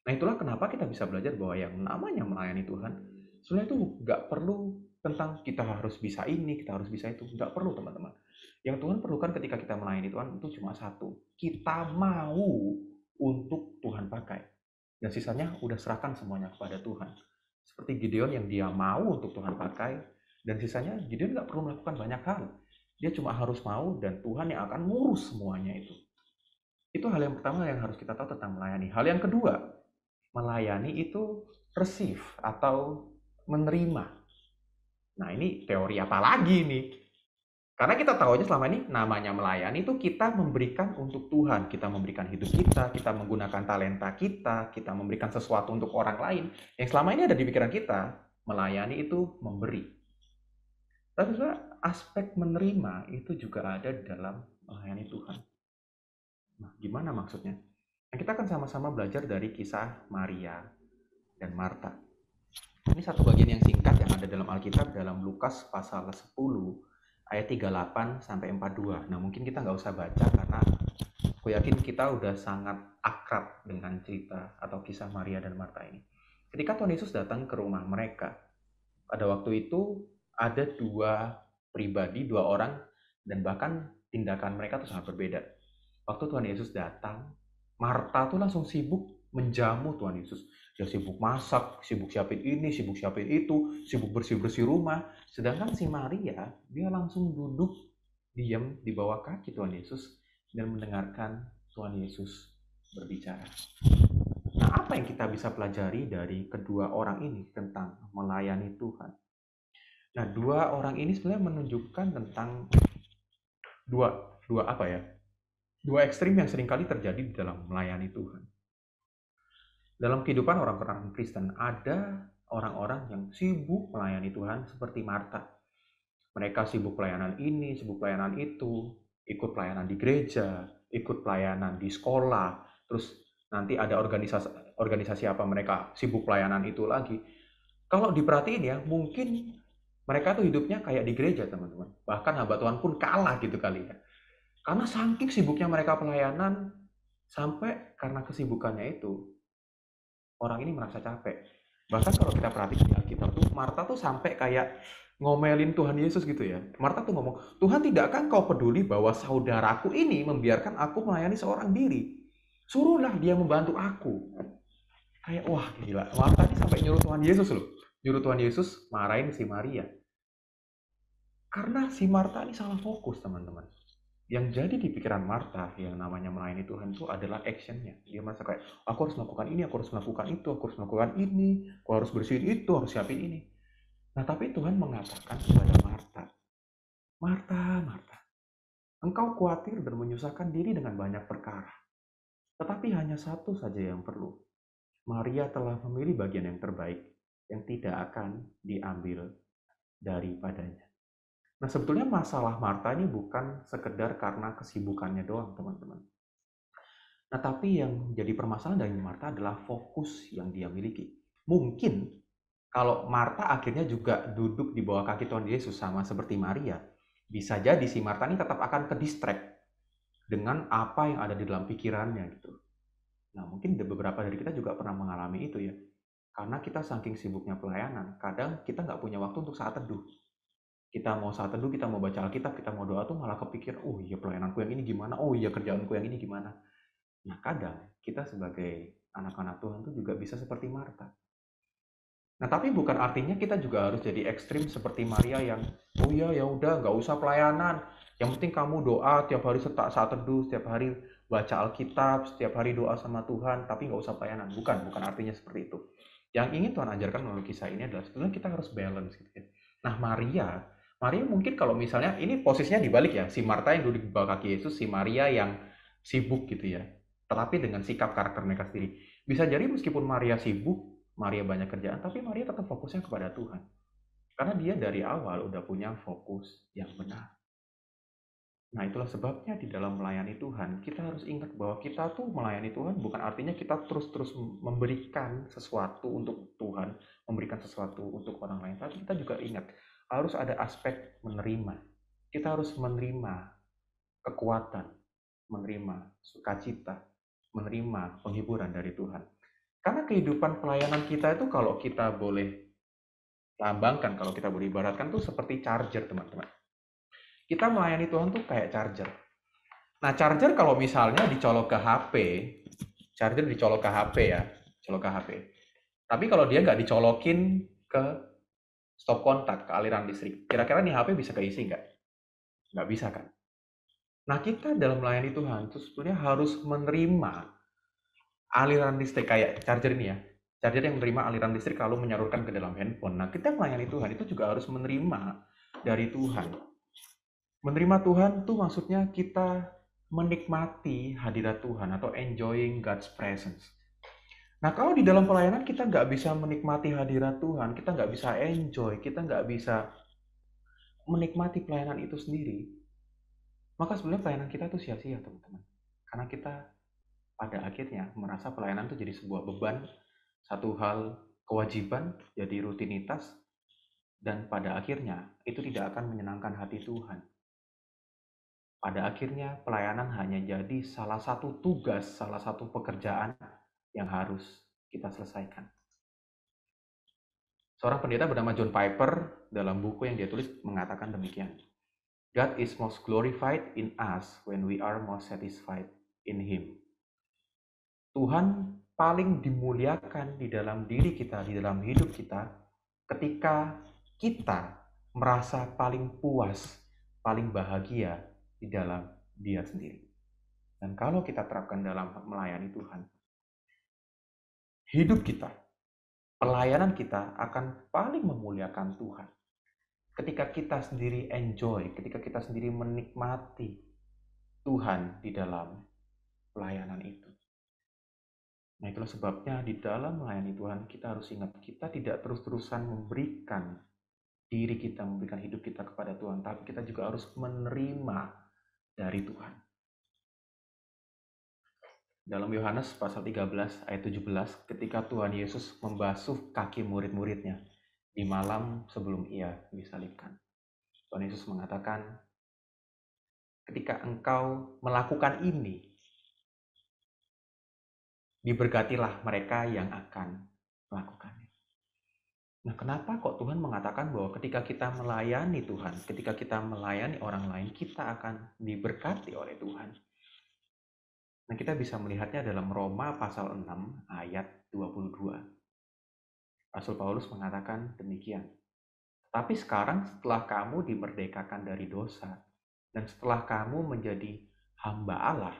Nah itulah kenapa kita bisa belajar bahwa yang namanya melayani Tuhan, sebenarnya itu nggak perlu tentang kita harus bisa ini, kita harus bisa itu. Nggak perlu teman-teman. Yang Tuhan perlukan ketika kita melayani Tuhan itu cuma satu. Kita mau untuk Tuhan pakai. Dan sisanya udah serahkan semuanya kepada Tuhan. Seperti Gideon yang dia mau untuk Tuhan pakai, dan sisanya Gideon nggak perlu melakukan banyak hal. Dia cuma harus mau dan Tuhan yang akan ngurus semuanya itu. Itu hal yang pertama yang harus kita tahu tentang melayani. Hal yang kedua, melayani itu receive atau menerima. Nah ini teori apa lagi nih? Karena kita tahu aja selama ini namanya melayani itu kita memberikan untuk Tuhan. Kita memberikan hidup kita menggunakan talenta kita memberikan sesuatu untuk orang lain. Yang selama ini ada di pikiran kita, melayani itu memberi. Tapi juga aspek menerima itu juga ada di dalam melayani Tuhan. Nah, gimana maksudnya? Nah, kita akan sama-sama belajar dari kisah Maria dan Marta. Ini satu bagian yang singkat yang ada dalam Alkitab dalam Lukas pasal 10 ayat 38 sampai 42. Nah, mungkin kita nggak usah baca karena aku yakin kita udah sangat akrab dengan cerita atau kisah Maria dan Marta ini. Ketika Tuhan Yesus datang ke rumah mereka, pada waktu itu ada dua pribadi, dua orang, dan bahkan tindakan mereka tuh sangat berbeda. Waktu Tuhan Yesus datang, Marta tuh langsung sibuk menjamu Tuhan Yesus. Dia sibuk masak, sibuk siapin ini, sibuk siapin itu, sibuk bersih-bersih rumah. Sedangkan si Maria, dia langsung duduk diam di bawah kaki Tuhan Yesus dan mendengarkan Tuhan Yesus berbicara. Nah, apa yang kita bisa pelajari dari kedua orang ini tentang melayani Tuhan? Nah, dua orang ini sebenarnya menunjukkan tentang dua ekstrim yang seringkali terjadi di dalam melayani Tuhan. Dalam kehidupan orang-orang Kristen, ada orang-orang yang sibuk melayani Tuhan seperti Marta. Mereka sibuk pelayanan ini, sibuk pelayanan itu, ikut pelayanan di gereja, ikut pelayanan di sekolah, terus nanti ada organisasi apa mereka sibuk pelayanan itu lagi. Kalau diperhatiin ya, mungkin mereka tuh hidupnya kayak di gereja, teman-teman. Bahkan hamba Tuhan pun kalah gitu kali ya. Karena saking sibuknya mereka pelayanan, sampai karena kesibukannya itu, orang ini merasa capek. Bahkan kalau kita perhatikan di Alkitab tuh, Marta tuh sampai kayak ngomelin Tuhan Yesus gitu ya. Marta tuh ngomong, Tuhan tidakkah kau peduli bahwa saudaraku ini membiarkan aku melayani seorang diri? Suruhlah dia membantu aku. Kayak wah gila, Marta ini sampai nyuruh Tuhan Yesus loh. Nyuruh Tuhan Yesus marahin si Maria. Karena si Marta ini salah fokus teman-teman. Yang jadi di pikiran Marta yang namanya melayani Tuhan itu adalah actionnya. Dia merasa kayak, aku harus melakukan ini, aku harus melakukan itu, aku harus melakukan ini, aku harus bersihin itu, harus siapin ini. Nah tapi Tuhan mengatakan kepada Marta, Marta, engkau khawatir dan menyusahkan diri dengan banyak perkara. Tetapi hanya satu saja yang perlu. Maria telah memilih bagian yang terbaik, yang tidak akan diambil daripadanya. Nah sebetulnya masalah Marta ini bukan sekedar karena kesibukannya doang teman-teman. Nah tapi yang jadi permasalahan dari Marta adalah fokus yang dia miliki. Mungkin kalau Marta akhirnya juga duduk di bawah kaki Tuhan Yesus sama seperti Maria, bisa jadi si Marta ini tetap akan ke-distract dengan apa yang ada di dalam pikirannya gitu. Nah mungkin beberapa dari kita juga pernah mengalami itu ya. Karena kita saking sibuknya pelayanan, kadang kita nggak punya waktu untuk saat teduh. Kita mau saat teduh, kita mau baca Alkitab, kita mau doa tuh malah kepikir, oh iya pelayananku yang ini gimana, oh iya kerjaanku yang ini gimana. Nah kadang kita sebagai anak-anak Tuhan tuh juga bisa seperti Marta. Nah tapi bukan artinya kita juga harus jadi ekstrim seperti Maria yang, oh iya ya udah nggak usah pelayanan, yang penting kamu doa tiap hari saat teduh, setiap hari baca Alkitab, setiap hari doa sama Tuhan, tapi nggak usah pelayanan. Bukan artinya seperti itu. Yang ingin Tuhan ajarkan melalui kisah ini adalah sebenarnya kita harus balance gitu ya. Nah Maria mungkin kalau misalnya ini posisinya dibalik ya, si Marta yang duduk di bawah kaki Yesus, si Maria yang sibuk gitu ya, tetapi dengan sikap karakter mereka sendiri. Bisa jadi meskipun Maria sibuk, Maria banyak kerjaan, tapi Maria tetap fokusnya kepada Tuhan. Karena dia dari awal udah punya fokus yang benar. Nah itulah sebabnya di dalam melayani Tuhan, kita harus ingat bahwa kita tuh melayani Tuhan bukan artinya kita terus-terus memberikan sesuatu untuk Tuhan, memberikan sesuatu untuk orang lain. Tapi kita juga ingat harus ada aspek menerima. Kita harus menerima kekuatan, menerima sukacita, menerima penghiburan dari Tuhan. Karena kehidupan pelayanan kita itu kalau kita boleh lambangkan, kalau kita boleh ibaratkan tuh seperti charger, teman-teman. Kita melayani Tuhan tuh kayak charger. Nah, charger kalau misalnya dicolok ke HP, charger dicolok ke HP ya, colok ke HP. Tapi kalau dia nggak dicolokin ke stop kontak, ke aliran listrik, kira-kira nih HP bisa keisi nggak? Nggak bisa kan? Nah, kita dalam melayani Tuhan itu sebenarnya harus menerima aliran listrik kayak charger ini ya. Charger yang menerima aliran listrik lalu menyalurkan ke dalam handphone. Nah, kita melayani Tuhan itu juga harus menerima dari Tuhan. Menerima Tuhan tuh maksudnya kita menikmati hadirat Tuhan atau enjoying God's presence. Nah, kalau di dalam pelayanan kita nggak bisa menikmati hadirat Tuhan, kita nggak bisa enjoy, kita nggak bisa menikmati pelayanan itu sendiri, maka sebenarnya pelayanan kita itu sia-sia, teman-teman. Karena kita pada akhirnya merasa pelayanan itu jadi sebuah beban, satu hal kewajiban, jadi rutinitas, dan pada akhirnya itu tidak akan menyenangkan hati Tuhan. Pada akhirnya pelayanan hanya jadi salah satu tugas, salah satu pekerjaan yang harus kita selesaikan. Seorang pendeta bernama John Piper dalam buku yang dia tulis mengatakan demikian. God is most glorified in us when we are most satisfied in Him. Tuhan paling dimuliakan di dalam diri kita, di dalam hidup kita, ketika kita merasa paling puas, paling bahagia di dalam Dia sendiri. Dan kalau kita terapkan dalam melayani Tuhan, hidup kita, pelayanan kita akan paling memuliakan Tuhan. Ketika kita sendiri enjoy, ketika kita sendiri menikmati Tuhan di dalam pelayanan itu. Nah, itulah sebabnya di dalam melayani Tuhan kita harus ingat, kita tidak terus-terusan memberikan diri kita, memberikan hidup kita kepada Tuhan, tapi kita juga harus menerima dari Tuhan. Dalam Yohanes pasal 13 ayat 17, ketika Tuhan Yesus membasuh kaki murid-muridnya di malam sebelum Ia disalibkan, Tuhan Yesus mengatakan, ketika engkau melakukan ini, diberkatilah mereka yang akan melakukannya. Nah, kenapa kok Tuhan mengatakan bahwa ketika kita melayani Tuhan, ketika kita melayani orang lain, kita akan diberkati oleh Tuhan? Nah, kita bisa melihatnya dalam Roma pasal 6 ayat 22. Rasul Paulus mengatakan demikian. Tapi sekarang setelah kamu dimerdekakan dari dosa, dan setelah kamu menjadi hamba Allah,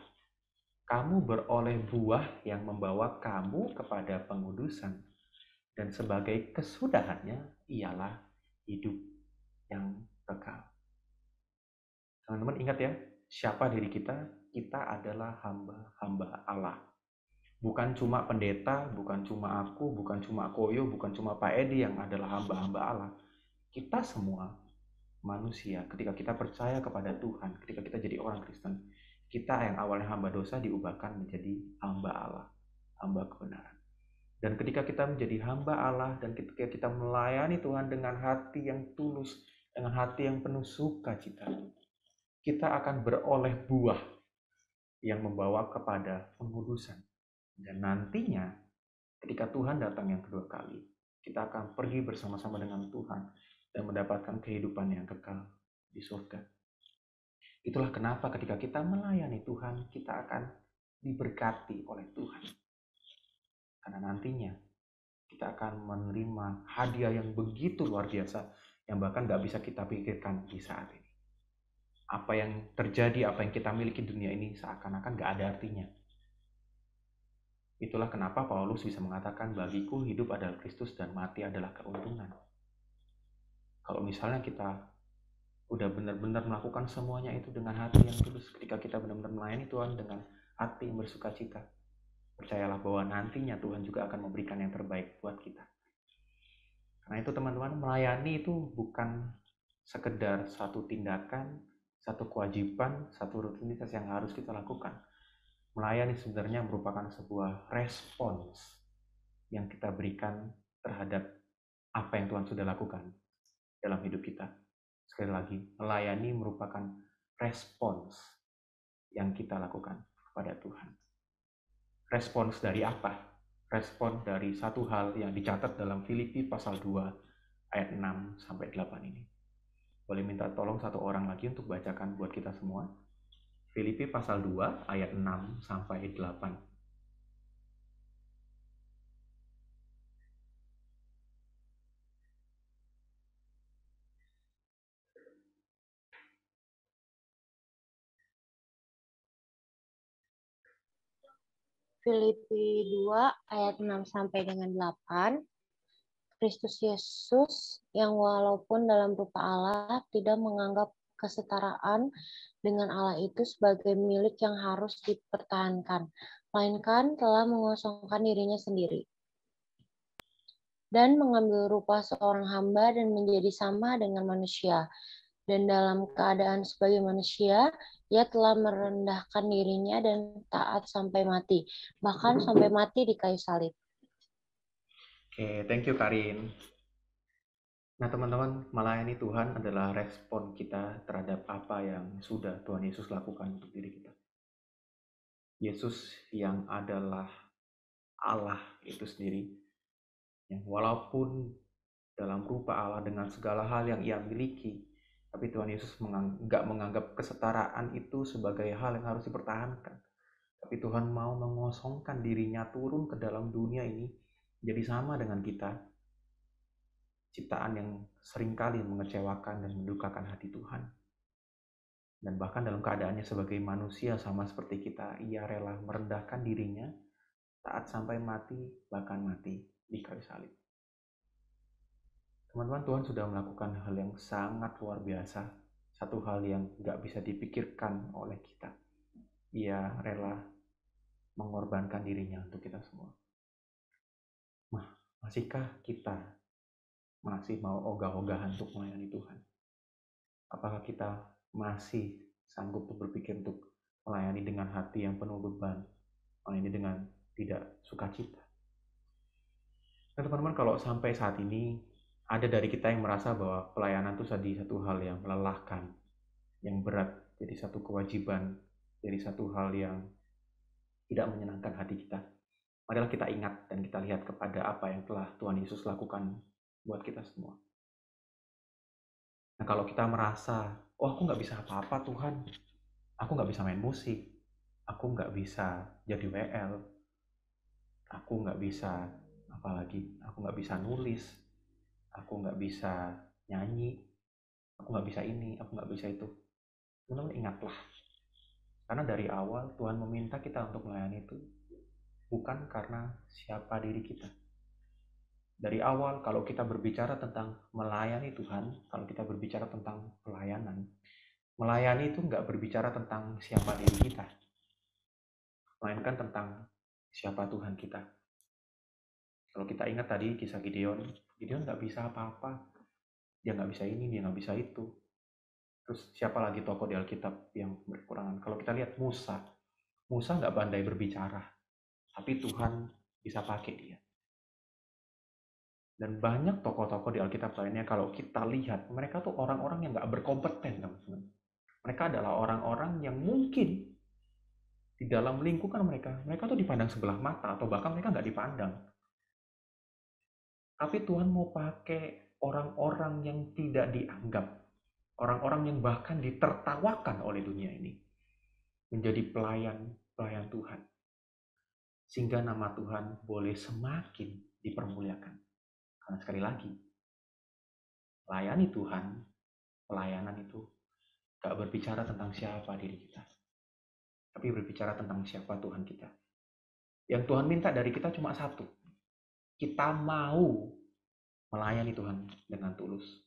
kamu beroleh buah yang membawa kamu kepada pengudusan, dan sebagai kesudahannya ialah hidup yang kekal. Teman-teman ingat ya, siapa diri kita? Kita adalah hamba-hamba Allah. Bukan cuma pendeta, bukan cuma aku, bukan cuma Koyo, bukan cuma Pak Edi yang adalah hamba-hamba Allah. Kita semua manusia, ketika kita percaya kepada Tuhan, ketika kita jadi orang Kristen, kita yang awalnya hamba dosa diubahkan menjadi hamba Allah, hamba kebenaran. Dan ketika kita menjadi hamba Allah dan ketika kita melayani Tuhan dengan hati yang tulus, dengan hati yang penuh sukacita, kita akan beroleh buah yang membawa kepada pengudusan. Dan nantinya ketika Tuhan datang yang kedua kali, kita akan pergi bersama-sama dengan Tuhan dan mendapatkan kehidupan yang kekal di surga. Itulah kenapa ketika kita melayani Tuhan, kita akan diberkati oleh Tuhan. Karena nantinya kita akan menerima hadiah yang begitu luar biasa, yang bahkan gak bisa kita pikirkan di saat ini. Apa yang terjadi, apa yang kita miliki di dunia ini seakan-akan gak ada artinya. Itulah kenapa Paulus bisa mengatakan, bagiku hidup adalah Kristus dan mati adalah keuntungan. Kalau misalnya kita udah benar-benar melakukan semuanya itu dengan hati yang tulus, ketika kita benar-benar melayani Tuhan dengan hati yang bersukacita, percayalah bahwa nantinya Tuhan juga akan memberikan yang terbaik buat kita. Karena itu teman-teman, melayani itu bukan sekedar satu tindakan, satu kewajiban, satu rutinitas yang harus kita lakukan. Melayani sebenarnya merupakan sebuah respons yang kita berikan terhadap apa yang Tuhan sudah lakukan dalam hidup kita. Sekali lagi, melayani merupakan respons yang kita lakukan kepada Tuhan. Respons dari apa? Respons dari satu hal yang dicatat dalam Filipi pasal 2 ayat 6 sampai 8 ini. Boleh minta tolong satu orang lagi untuk bacakan buat kita semua. Filipi pasal 2 ayat 6 sampai 8. Filipi 2 ayat 6 sampai dengan 8. Kristus Yesus yang walaupun dalam rupa Allah tidak menganggap kesetaraan dengan Allah itu sebagai milik yang harus dipertahankan, melainkan telah mengosongkan dirinya sendiri dan mengambil rupa seorang hamba dan menjadi sama dengan manusia. Dan dalam keadaan sebagai manusia, ia telah merendahkan dirinya dan taat sampai mati, bahkan sampai mati di kayu salib. Oke, thank you Karin. Nah teman-teman, melayani Tuhan adalah respon kita terhadap apa yang sudah Tuhan Yesus lakukan untuk diri kita. Yesus yang adalah Allah itu sendiri, yang walaupun dalam rupa Allah dengan segala hal yang ia miliki, tapi Tuhan Yesus nggak menganggap kesetaraan itu sebagai hal yang harus dipertahankan. Tapi Tuhan mau mengosongkan dirinya turun ke dalam dunia ini, jadi sama dengan kita, ciptaan yang seringkali mengecewakan dan mendukakan hati Tuhan. Dan bahkan dalam keadaannya sebagai manusia sama seperti kita, ia rela merendahkan dirinya, taat sampai mati, bahkan mati di kayu salib. Teman-teman, Tuhan sudah melakukan hal yang sangat luar biasa, satu hal yang gak bisa dipikirkan oleh kita. Ia rela mengorbankan dirinya untuk kita semua. Masihkah kita masih mau ogah-ogahan untuk melayani Tuhan? Apakah kita masih sanggup untuk berpikir untuk melayani dengan hati yang penuh beban, melayani dengan tidak sukacita? Nah teman-teman, kalau sampai saat ini ada dari kita yang merasa bahwa pelayanan itu jadi satu hal yang melelahkan, yang berat, jadi satu kewajiban, jadi satu hal yang tidak menyenangkan hati kita. Marilah kita ingat dan kita lihat kepada apa yang telah Tuhan Yesus lakukan buat kita semua. Nah kalau kita merasa, oh aku nggak bisa apa-apa Tuhan, aku nggak bisa main musik, aku nggak bisa jadi WL, aku nggak bisa apalagi, aku nggak bisa nulis, aku nggak bisa nyanyi, aku nggak bisa ini, aku nggak bisa itu. Teman-teman ingatlah, karena dari awal Tuhan meminta kita untuk melayani itu bukan karena siapa diri kita. Dari awal kalau kita berbicara tentang melayani Tuhan, kalau kita berbicara tentang pelayanan, melayani itu nggak berbicara tentang siapa diri kita, melainkan tentang siapa Tuhan kita. Kalau kita ingat tadi kisah Gideon nggak bisa apa-apa, dia nggak bisa ini, dia nggak bisa itu. Terus siapa lagi tokoh di Alkitab yang berkekurangan? Kalau kita lihat Musa nggak pandai berbicara, tapi Tuhan bisa pakai dia. Dan banyak tokoh-tokoh di Alkitab lainnya, kalau kita lihat, mereka tuh orang-orang yang nggak berkompeten, teman-teman. Mereka adalah orang-orang yang mungkin di dalam lingkungan mereka tuh dipandang sebelah mata, atau bahkan mereka nggak dipandang. Tapi Tuhan mau pakai orang-orang yang tidak dianggap, orang-orang yang bahkan ditertawakan oleh dunia ini, menjadi pelayan Tuhan. Sehingga nama Tuhan boleh semakin dipermuliakan. Karena sekali lagi, layani Tuhan, pelayanan itu gak berbicara tentang siapa diri kita, tapi berbicara tentang siapa Tuhan kita. Yang Tuhan minta dari kita cuma satu, kita mau melayani Tuhan dengan tulus.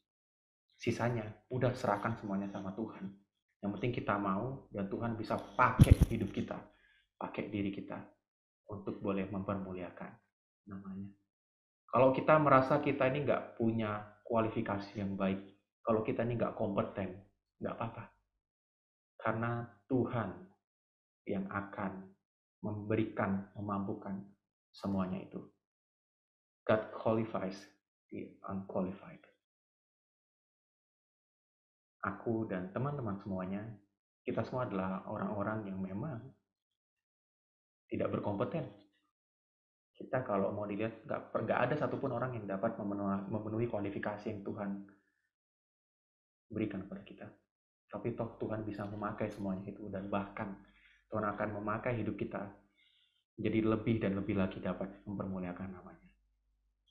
Sisanya udah serahkan semuanya sama Tuhan. Yang penting kita mau, dan Tuhan bisa pakai hidup kita, pakai diri kita untuk boleh mempermuliakan namanya. Kalau kita merasa kita ini nggak punya kualifikasi yang baik, kalau kita ini nggak kompeten, nggak apa-apa. Karena Tuhan yang akan memberikan, memampukan semuanya itu. God qualifies the unqualified. aku dan teman-teman semuanya, kita semua adalah orang-orang yang memang tidak berkompeten. Kita kalau mau dilihat, nggak ada satupun orang yang dapat memenuhi kualifikasi yang Tuhan berikan kepada kita. Tapi toh Tuhan bisa memakai semuanya itu, dan bahkan Tuhan akan memakai hidup kita jadi lebih dan lebih lagi dapat mempermuliakan namanya.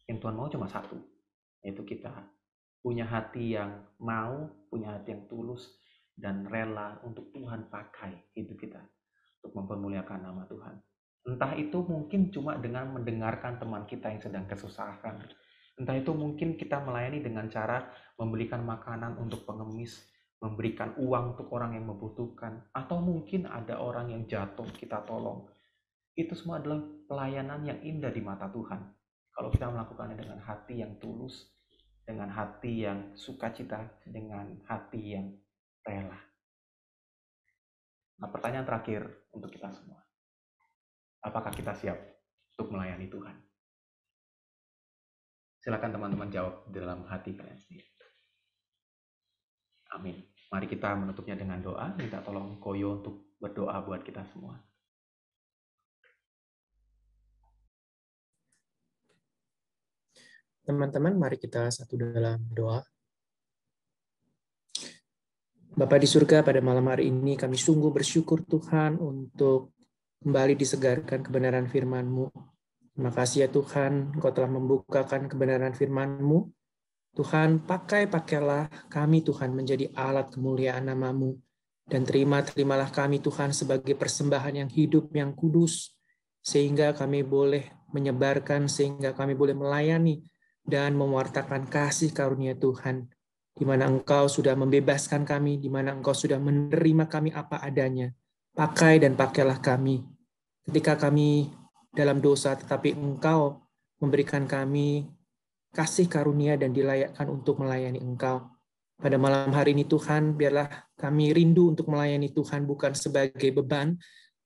Yang Tuhan mau cuma satu, yaitu kita punya hati yang mau, punya hati yang tulus dan rela untuk Tuhan pakai hidup kita untuk mempermuliakan nama Tuhan. Entah itu mungkin cuma dengan mendengarkan teman kita yang sedang kesusahan. Entah itu mungkin kita melayani dengan cara memberikan makanan untuk pengemis, memberikan uang untuk orang yang membutuhkan, atau mungkin ada orang yang jatuh kita tolong. Itu semua adalah pelayanan yang indah di mata Tuhan. Kalau kita melakukannya dengan hati yang tulus, dengan hati yang sukacita, dengan hati yang rela. Nah, pertanyaan terakhir untuk kita semua. Apakah kita siap untuk melayani Tuhan? Silakan teman-teman jawab dalam hati kalian sendiri. Amin. Mari kita menutupnya dengan doa. Minta tolong Koyo untuk berdoa buat kita semua. Teman-teman, mari kita satu dalam doa. Bapa di surga, pada malam hari ini kami sungguh bersyukur Tuhan untuk kembali disegarkan kebenaran firman-Mu. Terima kasih ya Tuhan, Engkau telah membukakan kebenaran firman-Mu. Tuhan, pakailah kami Tuhan menjadi alat kemuliaan nama-Mu. Dan terimalah kami Tuhan sebagai persembahan yang hidup, yang kudus, sehingga kami boleh menyebarkan, sehingga kami boleh melayani dan mewartakan kasih karunia Tuhan, di mana Engkau sudah membebaskan kami, di mana Engkau sudah menerima kami apa adanya. Pakai dan pakailah kami. Ketika kami dalam dosa, tetapi Engkau memberikan kami kasih karunia dan dilayakkan untuk melayani Engkau. Pada malam hari ini Tuhan, biarlah kami rindu untuk melayani Tuhan bukan sebagai beban,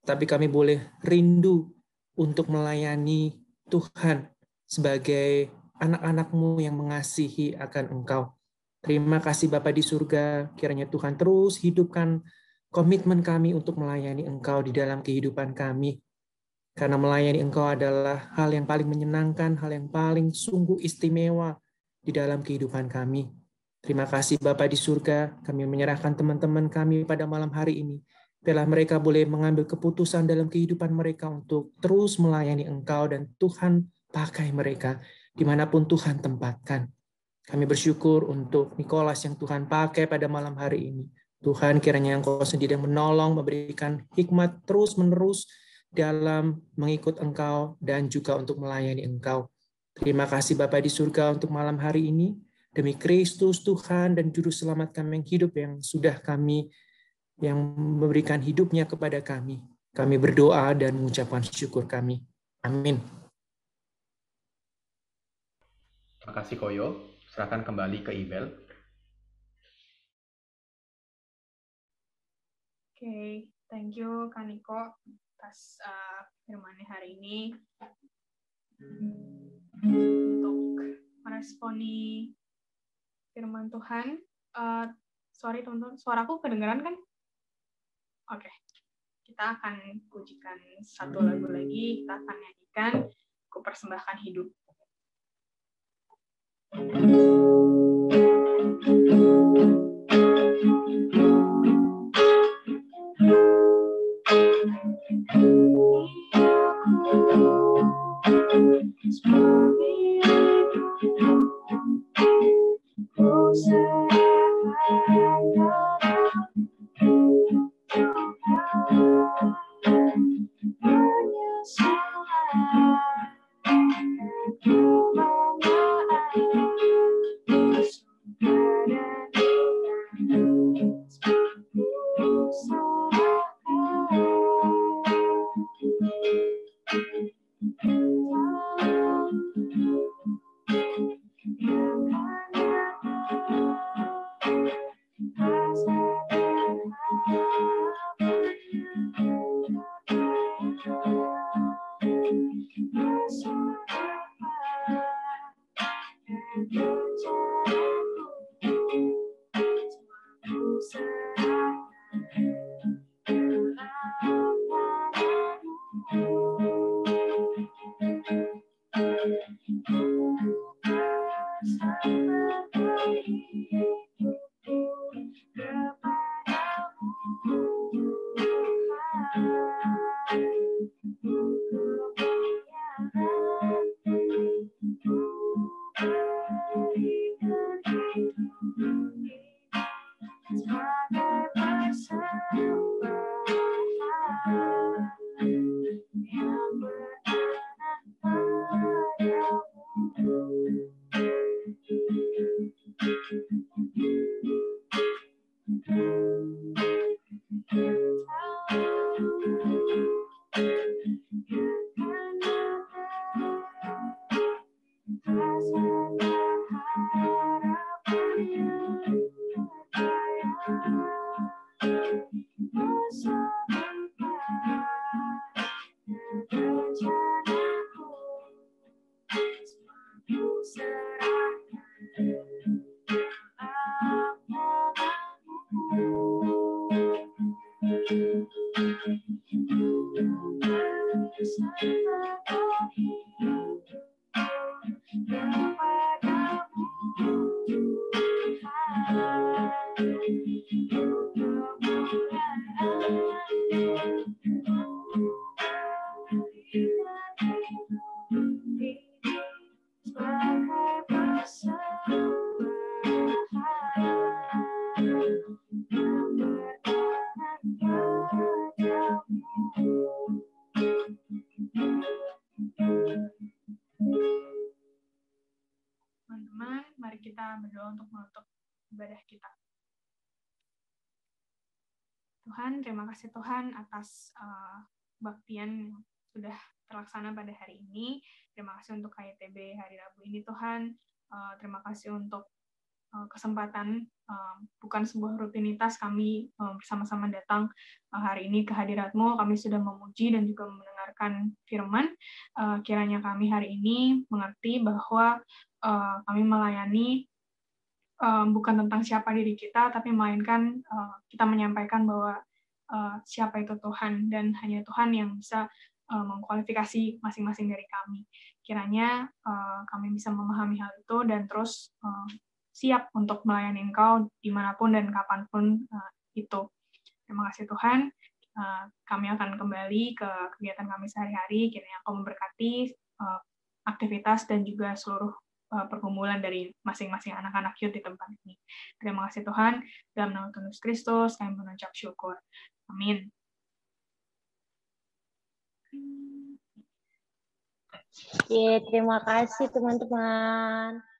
tapi kami boleh rindu untuk melayani Tuhan sebagai anak-anak-Mu yang mengasihi akan Engkau. Terima kasih Bapa di surga, kiranya Tuhan terus hidupkan komitmen kami untuk melayani Engkau di dalam kehidupan kami. Karena melayani Engkau adalah hal yang paling menyenangkan, hal yang paling sungguh istimewa di dalam kehidupan kami. Terima kasih Bapa di surga, kami menyerahkan teman-teman kami pada malam hari ini. Biarlah mereka boleh mengambil keputusan dalam kehidupan mereka untuk terus melayani Engkau dan Tuhan pakai mereka dimanapun Tuhan tempatkan. Kami bersyukur untuk Nikolas yang Tuhan pakai pada malam hari ini. Tuhan, kiranya Engkau sendiri yang menolong, memberikan hikmat terus-menerus dalam mengikut Engkau dan juga untuk melayani Engkau. Terima kasih Bapa di surga untuk malam hari ini. Demi Kristus Tuhan dan Juru Selamat kami yang hidup, yang sudah kami, yang memberikan hidupnya kepada kami. Kami berdoa dan mengucapkan syukur kami. Amin. Terima kasih Koyo. Serahkan kembali ke Ibel. Oke, thank you Kak Niko atas firman-Nya hari ini. Untuk meresponi firman Tuhan, sorry teman-teman, suaraku kedengeran kan? Oke, kita akan pujikan satu lagu lagi, kita akan nyanyikan Ku Persembahkan Hidup. Teman-teman, mari kita berdoa untuk menutup ibadah kita. Tuhan, terima kasih Tuhan atas kebaktian yang sudah terlaksana pada hari ini. Terima kasih untuk KYTB hari Rabu ini Tuhan. Terima kasih untuk kesempatan, bukan sebuah rutinitas kami bersama-sama datang hari ini ke hadirat-Mu. Kami sudah memuji dan juga mendengarkan firman. Kiranya kami hari ini mengerti bahwa kami melayani bukan tentang siapa diri kita, tapi melainkan kita menyampaikan bahwa siapa itu Tuhan, dan hanya Tuhan yang bisa mengkualifikasi masing-masing dari kami. Kiranya kami bisa memahami hal itu dan terus siap untuk melayani Engkau dimanapun dan kapanpun itu. Terima kasih Tuhan. Kami akan kembali ke kegiatan kami sehari-hari. Kiranya Engkau memberkati aktivitas dan juga seluruh pergumulan dari masing-masing anak-anak youth di tempat ini. Terima kasih Tuhan. Dalam nama Tuhan Yesus Kristus, kami mengucap syukur. Amin. Terima kasih teman-teman.